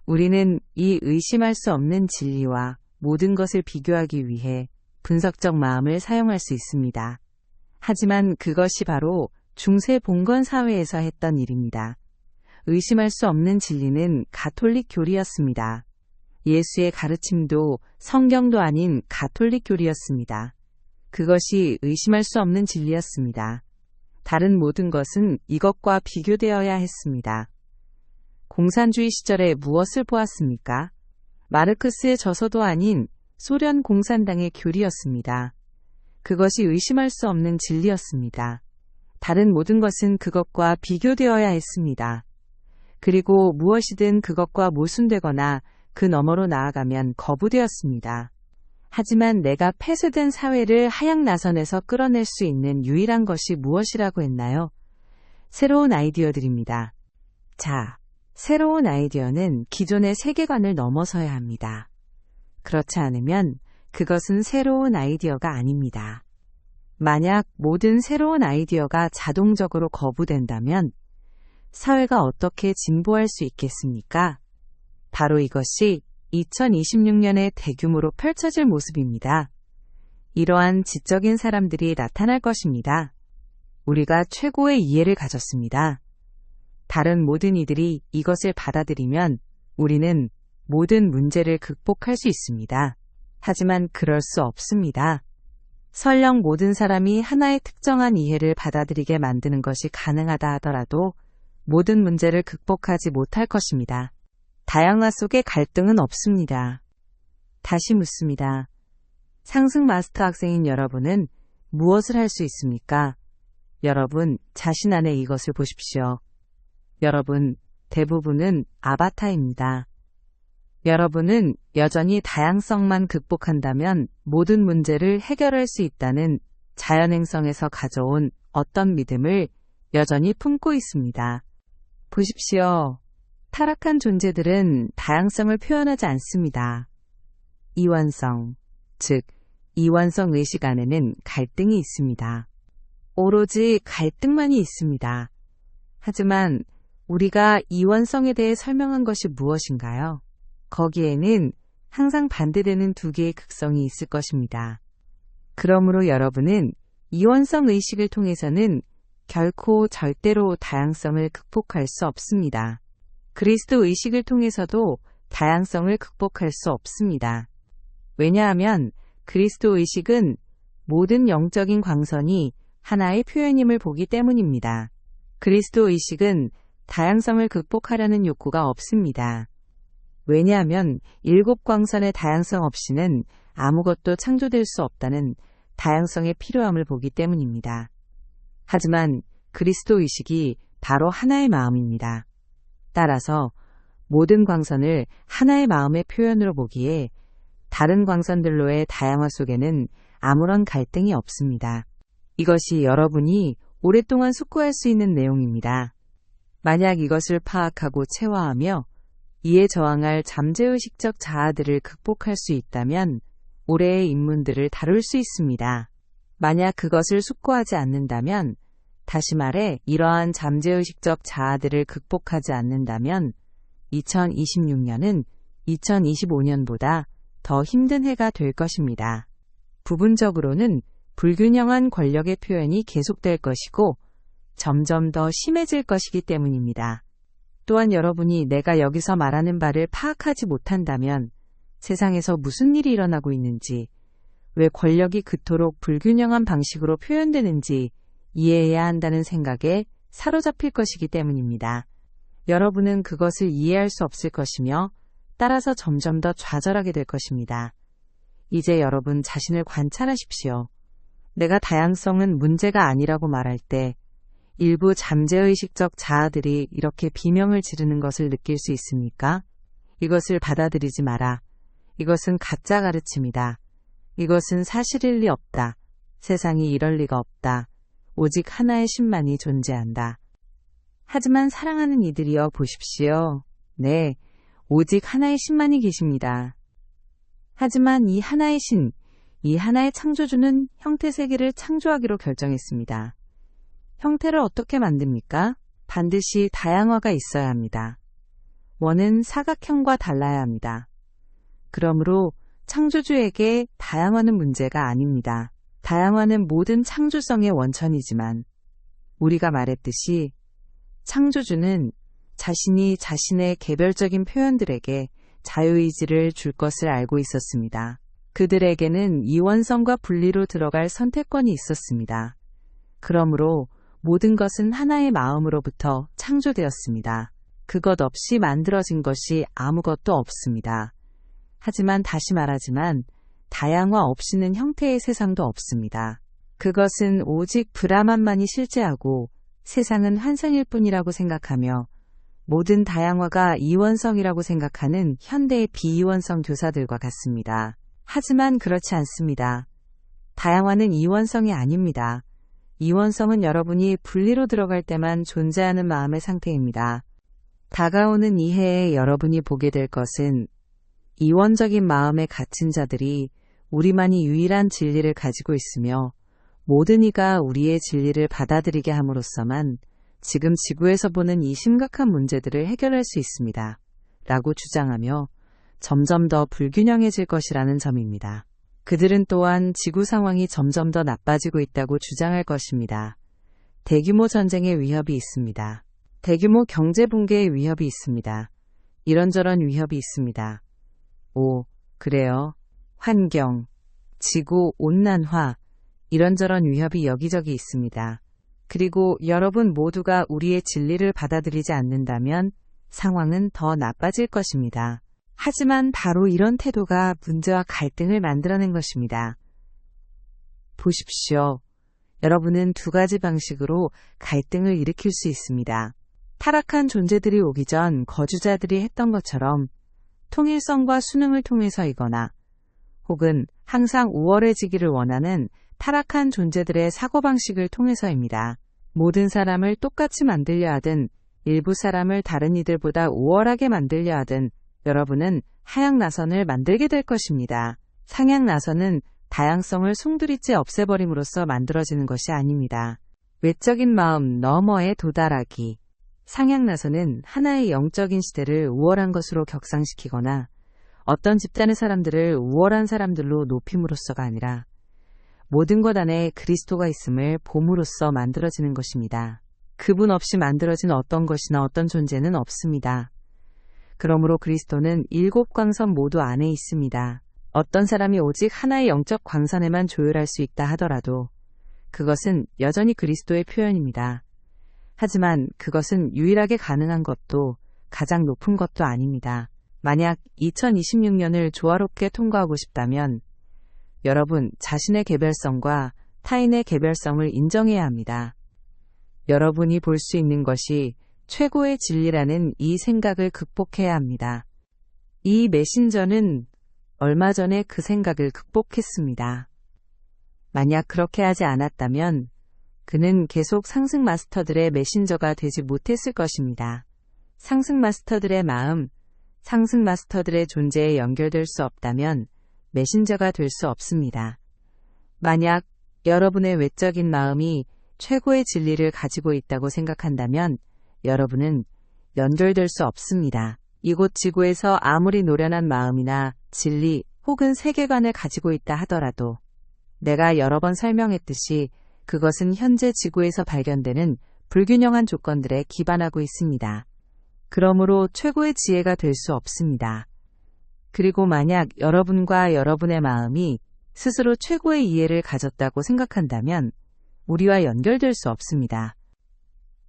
우리는 이 의심할 수 없는 진리와 모든 것을 비교하기 위해 분석적 마음을 사용할 수 있습니다. 하지만 그것이 바로 중세 봉건 사회에서 했던 일입니다. 의심할 수 없는 진리는 가톨릭 교리였습니다. 예수의 가르침도 성경도 아닌 가톨릭 교리였습니다. 그것이 의심할 수 없는 진리였습니다. 다른 모든 것은 이것과 비교되어야 했습니다. 공산주의 시절에 무엇을 보았습니까? 마르크스의 저서도 아닌 소련 공산당의 교리였습니다. 그것이 의심할 수 없는 진리였습니다. 다른 모든 것은 그것과 비교되어야 했습니다. 그리고 무엇이든 그것과 모순되거나 그 너머로 나아가면 거부되었습니다. 하지만 내가 폐쇄된 사회를 하향 나선에서 끌어낼 수 있는 유일한 것이 무엇이라고 했나요? 새로운 아이디어들입니다. 자, 새로운 아이디어는 기존의 세계관을 넘어서야 합니다. 그렇지 않으면 그것은 새로운 아이디어가 아닙니다. 만약 모든 새로운 아이디어가 자동적으로 거부된다면 사회가 어떻게 진보할 수 있겠습니까? 바로 이것이 2026년에 대규모로 펼쳐질 모습입니다. 이러한 지적인 사람들이 나타날 것입니다. 우리가 최고의 이해를 가졌습니다. 다른 모든 이들이 이것을 받아들이면 우리는 모든 문제를 극복할 수 있습니다. 하지만 그럴 수 없습니다. 설령 모든 사람이 하나의 특정한 이해를 받아들이게 만드는 것이 가능하다 하더라도 모든 문제를 극복하지 못할 것입니다. 다양화 속에 갈등은 없습니다. 다시 묻습니다. 상승 마스터 학생인 여러분은 무엇을 할 수 있습니까? 여러분 자신 안에 이것을 보십시오. 여러분 대부분은 아바타입니다. 여러분은 여전히 다양성만 극복한다면 모든 문제를 해결할 수 있다는 자연행성에서 가져온 어떤 믿음을 여전히 품고 있습니다. 보십시오. 타락한 존재들은 다양성을 표현하지 않습니다. 이원성, 즉 이원성 의식 안에는 갈등이 있습니다. 오로지 갈등만이 있습니다. 하지만 우리가 이원성에 대해 설명한 것이 무엇인가요? 거기에는 항상 반대되는 두 개의 극성이 있을 것입니다. 그러므로 여러분은 이원성 의식을 통해서는 결코 절대로 다양성을 극복할 수 없습니다. 그리스도 의식을 통해서도 다양성을 극복할 수 없습니다. 왜냐하면 그리스도 의식은 모든 영적인 광선이 하나의 표현임을 보기 때문입니다. 그리스도 의식은 다양성을 극복하려는 욕구가 없습니다. 왜냐하면 7광선의 다양성 없이는 아무것도 창조될 수 없다는 다양성의 필요함을 보기 때문입니다. 하지만 그리스도 의식이 바로 하나의 마음입니다. 따라서 모든 광선을 하나의 마음의 표현으로 보기에 다른 광선들로의 다양화 속에는 아무런 갈등이 없습니다. 이것이 여러분이 오랫동안 숙고할 수 있는 내용입니다. 만약 이것을 파악하고 체화하며 이에 저항할 잠재의식적 자아들을 극복할 수 있다면 올해의 인문들을 다룰 수 있습니다. 만약 그것을 숙고하지 않는다면, 다시 말해 이러한 잠재의식적 자아들을 극복하지 않는다면 2026년은 2025년보다 더 힘든 해가 될 것입니다. 부분적으로는 불균형한 권력의 표현이 계속될 것이고 점점 더 심해질 것이기 때문입니다. 또한 여러분이 내가 여기서 말하는 바를 파악하지 못한다면 세상에서 무슨 일이 일어나고 있는지, 왜 권력이 그토록 불균형한 방식으로 표현되는지 이해해야 한다는 생각에 사로잡힐 것이기 때문입니다. 여러분은 그것을 이해할 수 없을 것이며 따라서 점점 더 좌절하게 될 것입니다. 이제 여러분 자신을 관찰하십시오. 내가 다양성은 문제가 아니라고 말할 때 일부 잠재의식적 자아들이 이렇게 비명을 지르는 것을 느낄 수 있습니까? 이것을 받아들이지 마라. 이것은 가짜 가르침이다. 이것은 사실일 리 없다. 세상이 이럴 리가 없다. 오직 하나의 신만이 존재한다. 하지만 사랑하는 이들이여 보십시오. 네, 오직 하나의 신만이 계십니다. 하지만 이 하나의 신, 이 하나의 창조주는 형태 세계를 창조하기로 결정했습니다. 형태를 어떻게 만듭니까? 반드시 다양화가 있어야 합니다. 원은 사각형과 달라야 합니다. 그러므로 창조주에게 다양화는 문제가 아닙니다. 다양화는 모든 창조성의 원천이지만 우리가 말했듯이 창조주는 자신이 자신의 개별적인 표현들에게 자유의지를 줄 것을 알고 있었습니다. 그들에게는 이원성과 분리로 들어갈 선택권이 있었습니다. 그러므로 모든 것은 하나의 마음으로부터 창조되었습니다. 그것 없이 만들어진 것이 아무것도 없습니다. 하지만 다시 말하지만 다양화 없이는 형태의 세상도 없습니다. 그것은 오직 브라만만이 실제하고 세상은 환상일 뿐이라고 생각하며 모든 다양화가 이원성이라고 생각하는 현대의 비이원성 교사들과 같습니다. 하지만 그렇지 않습니다. 다양화는 이원성이 아닙니다. 이원성은 여러분이 분리로 들어갈 때만 존재하는 마음의 상태입니다. 다가오는 이해에 여러분이 보게 될 것은 이원적인 마음에 갇힌 자들이 우리만이 유일한 진리를 가지고 있으며 모든 이가 우리의 진리를 받아들이게 함으로써만 지금 지구에서 보는 이 심각한 문제들을 해결할 수 있습니다. 라고 주장하며 점점 더 불균형해질 것이라는 점입니다. 그들은 또한 지구 상황이 점점 더 나빠지고 있다고 주장할 것입니다. 대규모 전쟁의 위협이 있습니다. 대규모 경제 붕괴의 위협이 있습니다. 이런저런 위협이 있습니다. 오, 그래요. 환경, 지구 온난화, 이런저런 위협이 여기저기 있습니다. 그리고 여러분 모두가 우리의 진리를 받아들이지 않는다면 상황은 더 나빠질 것입니다. 하지만 바로 이런 태도가 문제와 갈등을 만들어낸 것입니다. 보십시오. 여러분은 두 가지 방식으로 갈등을 일으킬 수 있습니다. 타락한 존재들이 오기 전 거주자들이 했던 것처럼 통일성과 수능을 통해서이거나 혹은 항상 우월해지기를 원하는 타락한 존재들의 사고방식을 통해서입니다. 모든 사람을 똑같이 만들려 하든 일부 사람을 다른 이들보다 우월하게 만들려 하든 여러분은 하향 나선을 만들게 될 것입니다. 상향 나선은 다양성을 송두리째 없애버림으로써 만들어지는 것이 아닙니다. 외적인 마음 너머에 도달하기. 상향 나선은 하나의 영적인 시대를 우월한 것으로 격상시키거나 어떤 집단의 사람들을 우월한 사람들로 높임으로써가 아니라 모든 것 안에 그리스도가 있음을 봄으로써 만들어지는 것입니다. 그분 없이 만들어진 어떤 것이나 어떤 존재는 없습니다. 그러므로 그리스도는 7광선 모두 안에 있습니다. 어떤 사람이 오직 하나의 영적 광선에만 조율할 수 있다 하더라도 그것은 여전히 그리스도의 표현입니다. 하지만 그것은 유일하게 가능한 것도 가장 높은 것도 아닙니다. 만약 2026년을 조화롭게 통과하고 싶다면 여러분 자신의 개별성과 타인의 개별성을 인정해야 합니다. 여러분이 볼 수 있는 것이 최고의 진리라는 이 생각을 극복해야 합니다. 이 메신저는 얼마 전에 그 생각을 극복했습니다. 만약 그렇게 하지 않았다면 그는 계속 상승 마스터들의 메신저가 되지 못했을 것입니다. 상승 마스터들의 마음, 상승 마스터들의 존재에 연결될 수 없다면 메신저가 될 수 없습니다. 만약 여러분의 외적인 마음이 최고의 진리를 가지고 있다고 생각한다면 여러분은 연결될 수 없습니다. 이곳 지구에서 아무리 노련한 마음이나 진리 혹은 세계관을 가지고 있다 하더라도 내가 여러 번 설명했듯이 그것은 현재 지구에서 발견되는 불균형한 조건들에 기반하고 있습니다. 그러므로 최고의 지혜가 될 수 없습니다. 그리고 만약 여러분과 여러분의 마음이 스스로 최고의 이해를 가졌다고 생각한다면 우리와 연결될 수 없습니다.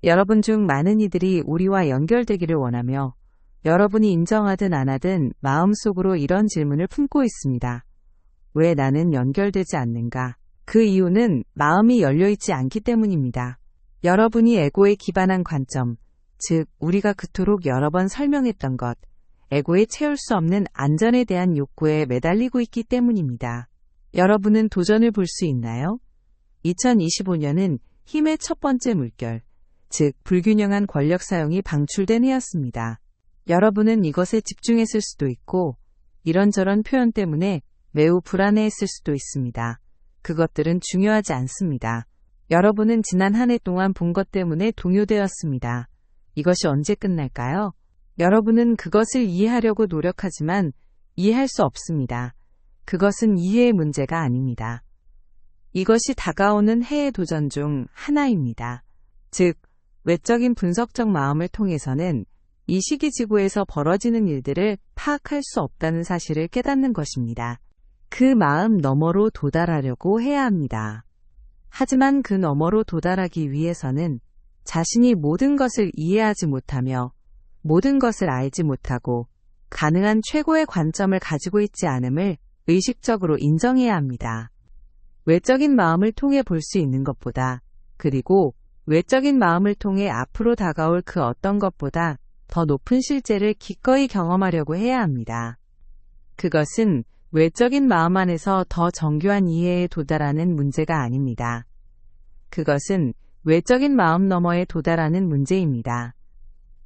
여러분 중 많은 이들이 우리와 연결되기를 원하며 여러분이 인정하든 안 하든 마음속으로 이런 질문을 품고 있습니다. 왜 나는 연결되지 않는가? 그 이유는 마음이 열려있지 않기 때문입니다. 여러분이 에고에 기반한 관점, 즉 우리가 그토록 여러 번 설명했던 것, 에고에 채울 수 없는 안전에 대한 욕구에 매달리고 있기 때문입니다. 여러분은 도전을 볼 수 있나요? 2025년은 힘의 첫 번째 물결, 즉 불균형한 권력 사용이 방출된 해였습니다. 여러분은 이것에 집중했을 수도 있고 이런저런 표현 때문에 매우 불안해했을 수도 있습니다. 그것들은 중요하지 않습니다. 여러분은 지난 한 해 동안 본 것 때문에 동요되었습니다. 이것이 언제 끝날까요? 여러분은 그것을 이해하려고 노력하지만 이해할 수 없습니다. 그것은 이해의 문제가 아닙니다. 이것이 다가오는 해의 도전 중 하나입니다. 즉, 외적인 분석적 마음을 통해서는 이 시기 지구에서 벌어지는 일들을 파악할 수 없다는 사실을 깨닫는 것입니다. 그 마음 너머로 도달하려고 해야 합니다. 하지만 그 너머로 도달하기 위해서는 자신이 모든 것을 이해하지 못하며 모든 것을 알지 못하고 가능한 최고의 관점을 가지고 있지 않음을 의식적으로 인정해야 합니다. 외적인 마음을 통해 볼 수 있는 것보다, 그리고 외적인 마음을 통해 앞으로 다가올 그 어떤 것보다 더 높은 실제를 기꺼이 경험하려고 해야 합니다. 그것은 외적인 마음 안에서 더 정교한 이해에 도달하는 문제가 아닙니다. 그것은 외적인 마음 너머에 도달하는 문제입니다.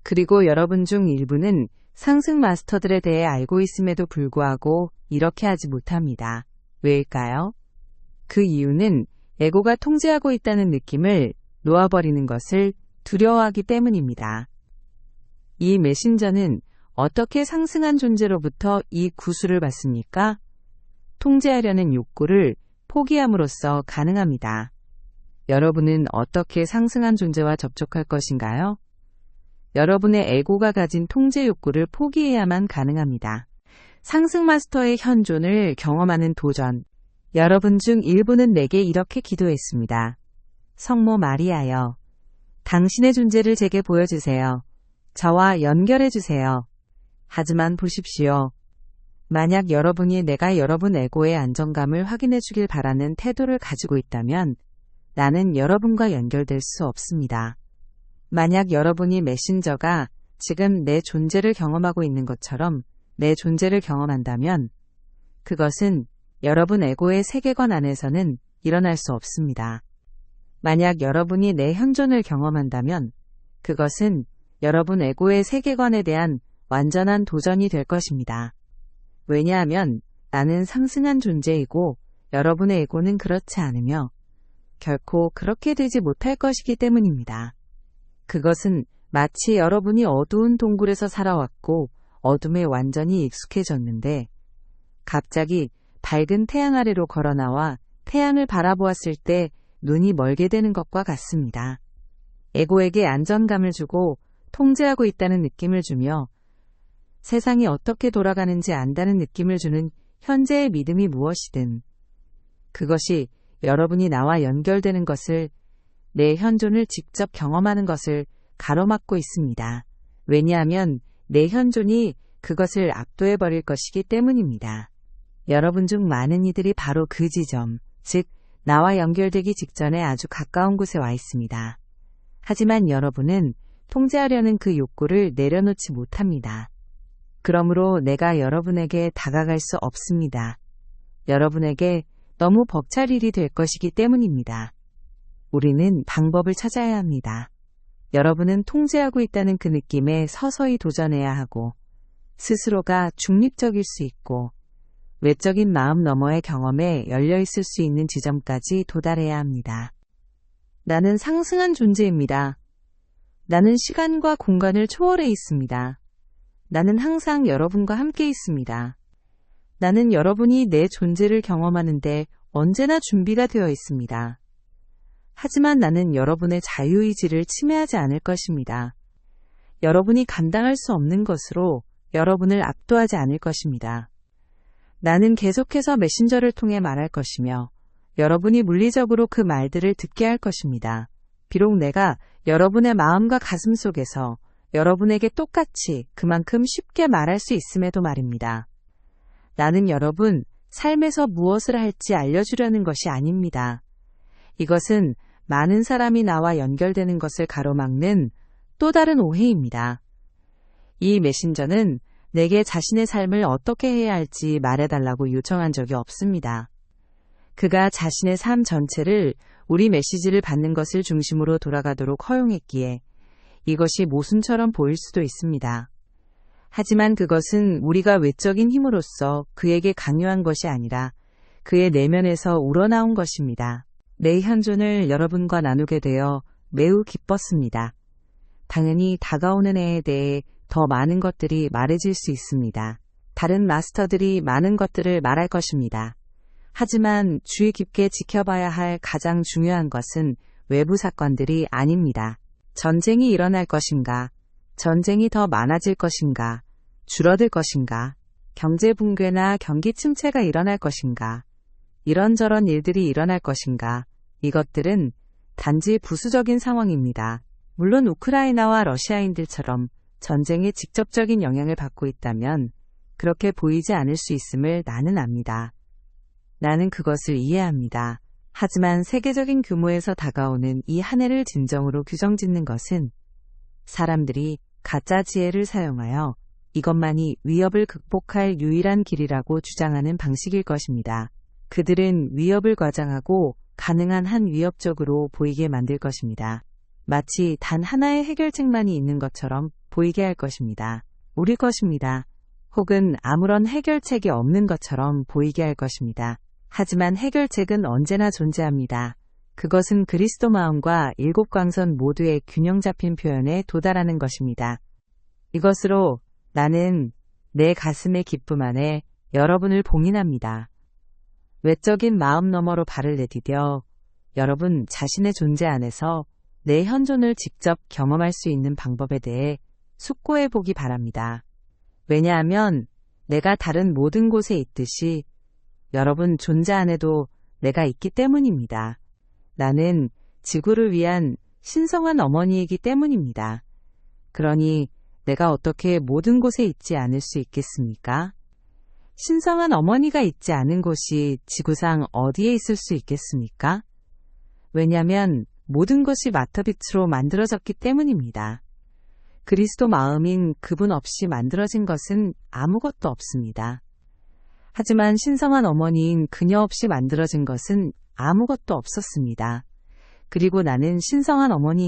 그리고 여러분 중 일부는 상승 마스터들에 대해 알고 있음에도 불구하고 이렇게 하지 못합니다. 왜일까요? 그 이유는 에고가 통제하고 있다는 느낌을 놓아버리는 것을 두려워하기 때문입니다. 이 메신저는 어떻게 상승한 존재로부터 이 구술을 받습니까? 통제하려는 욕구를 포기함으로써 가능합니다. 여러분은 어떻게 상승한 존재와 접촉할 것인가요? 여러분의 에고가 가진 통제 욕구를 포기해야만 가능합니다. 상승 마스터의 현존을 경험하는 도전. 여러분 중 일부는 내게 이렇게 기도했습니다. 성모 마리아여, 당신의 존재를 제게 보여주세요. 저와 연결해주세요. 하지만 보십시오. 만약 여러분이 내가 여러분 에고의 안정감을 확인해주길 바라는 태도를 가지고 있다면 나는 여러분과 연결될 수 없습니다. 만약 여러분이 메신저가 지금 내 존재를 경험하고 있는 것처럼 내 존재를 경험한다면 그것은 여러분 에고의 세계관 안에서는 일어날 수 없습니다. 만약 여러분이 내 현존을 경험한다면 그것은 여러분 에고의 세계관에 대한 완전한 도전이 될 것입니다. 왜냐하면 나는 상승한 존재이고 여러분의 에고는 그렇지 않으며 결코 그렇게 되지 못할 것이기 때문입니다. 그것은 마치 여러분이 어두운 동굴에서 살아왔고 어둠에 완전히 익숙해졌는데 갑자기 밝은 태양 아래로 걸어나와 태양을 바라보았을 때 눈이 멀게 되는 것과 같습니다. 에고에게 안정감을 주고 통제하고 있다는 느낌을 주며 세상이 어떻게 돌아가는지 안다는 느낌을 주는 현재의 믿음이 무엇이든 그것이 여러분이 나와 연결되는 것을, 내 현존을 직접 경험하는 것을 가로막고 있습니다. 왜냐하면 내 현존이 그것을 압도해버릴 것이기 때문입니다. 여러분 중 많은 이들이 바로 그 지점, 즉 나와 연결되기 직전에 아주 가까운 곳에 와 있습니다. 하지만 여러분은 통제하려는 그 욕구를 내려놓지 못합니다. 그러므로 내가 여러분에게 다가갈 수 없습니다. 여러분에게 너무 벅찰 일이 될 것이기 때문입니다. 우리는 방법을 찾아야 합니다. 여러분은 통제하고 있다는 그 느낌에 서서히 도전해야 하고 스스로가 중립적일 수 있고 외적인 마음 너머의 경험에 열려있을 수 있는 지점까지 도달해야 합니다. 나는 상승한 존재입니다. 나는 시간과 공간을 초월해 있습니다. 나는 항상 여러분과 함께 있습니다. 나는 여러분이 내 존재를 경험하는데 언제나 준비가 되어 있습니다. 하지만 나는 여러분의 자유의지를 침해하지 않을 것입니다. 여러분이 감당할 수 없는 것으로 여러분을 압도하지 않을 것입니다. 나는 계속해서 메신저를 통해 말할 것이며 여러분이 물리적으로 그 말들을 듣게 할 것입니다. 비록 내가 여러분의 마음과 가슴 속에서 여러분에게 똑같이 그만큼 쉽게 말할 수 있음에도 말입니다. 나는 여러분 삶에서 무엇을 할지 알려주려는 것이 아닙니다. 이것은 많은 사람이 나와 연결되는 것을 가로막는 또 다른 오해입니다. 이 메신저는 내게 자신의 삶을 어떻게 해야 할지 말해달라고 요청한 적이 없습니다. 그가 자신의 삶 전체를 우리 메시지를 받는 것을 중심으로 돌아가도록 허용했기에 이것이 모순처럼 보일 수도 있습니다. 하지만 그것은 우리가 외적인 힘으로써 그에게 강요한 것이 아니라 그의 내면에서 우러나온 것입니다. 내 현존을 여러분과 나누게 되어 매우 기뻤습니다. 당연히 다가오는 해에 대해 더 많은 것들이 말해질 수 있습니다. 다른 마스터들이 많은 것들을 말할 것입니다. 하지만 주의 깊게 지켜봐야 할 가장 중요한 것은 외부 사건들이 아닙니다. 전쟁이 일어날 것인가? 전쟁이 더 많아질 것인가? 줄어들 것인가? 경제 붕괴나 경기 침체가 일어날 것인가? 이런저런 일들이 일어날 것인가? 이것들은 단지 부수적인 상황입니다. 물론 우크라이나와 러시아인들처럼 전쟁에 직접적인 영향을 받고 있다면 그렇게 보이지 않을 수 있음을 나는 압니다. 나는 그것을 이해합니다. 하지만 세계적인 규모에서 다가오는 이 한 해를 진정으로 규정짓는 것은 사람들이 가짜 지혜를 사용하여 이것만이 위협을 극복할 유일한 길이라고 주장하는 방식일 것입니다. 그들은 위협을 과장하고 가능한 한 위협적으로 보이게 만들 것입니다. 마치 단 하나의 해결책만이 있는 것처럼 보이게 할 것입니다. 우리 것입니다. 혹은 아무런 해결책이 없는 것처럼 보이게 할 것입니다. 하지만 해결책은 언제나 존재합니다. 그것은 그리스도 마음과 일곱 광선 모두의 균형 잡힌 표현에 도달하는 것입니다. 이것으로 나는 내 가슴의 기쁨 안에 여러분을 봉인합니다. 외적인 마음 너머로 발을 내디뎌 여러분 자신의 존재 안에서 내 현존을 직접 경험할 수 있는 방법에 대해 숙고해 보기 바랍니다. 왜냐하면 내가 다른 모든 곳에 있듯이 여러분 존재 안에도 내가 있기 때문입니다. 나는 지구를 위한 신성한 어머니이기 때문입니다. 그러니 내가 어떻게 모든 곳에 있지 않을 수 있겠습니까? 신성한 어머니가 있지 않은 곳이 지구상 어디에 있을 수 있겠습니까? 왜냐하면 모든 것이 마터빛으로 만들어졌기 때문입니다. 그리스도 마음인 그분 없이 만들어진 것은 아무것도 없습니다. 하지만 신성한 어머니인 그녀 없이 만들어진 것은 아무것도 없었습니다. 그리고 나는 신성한 어머니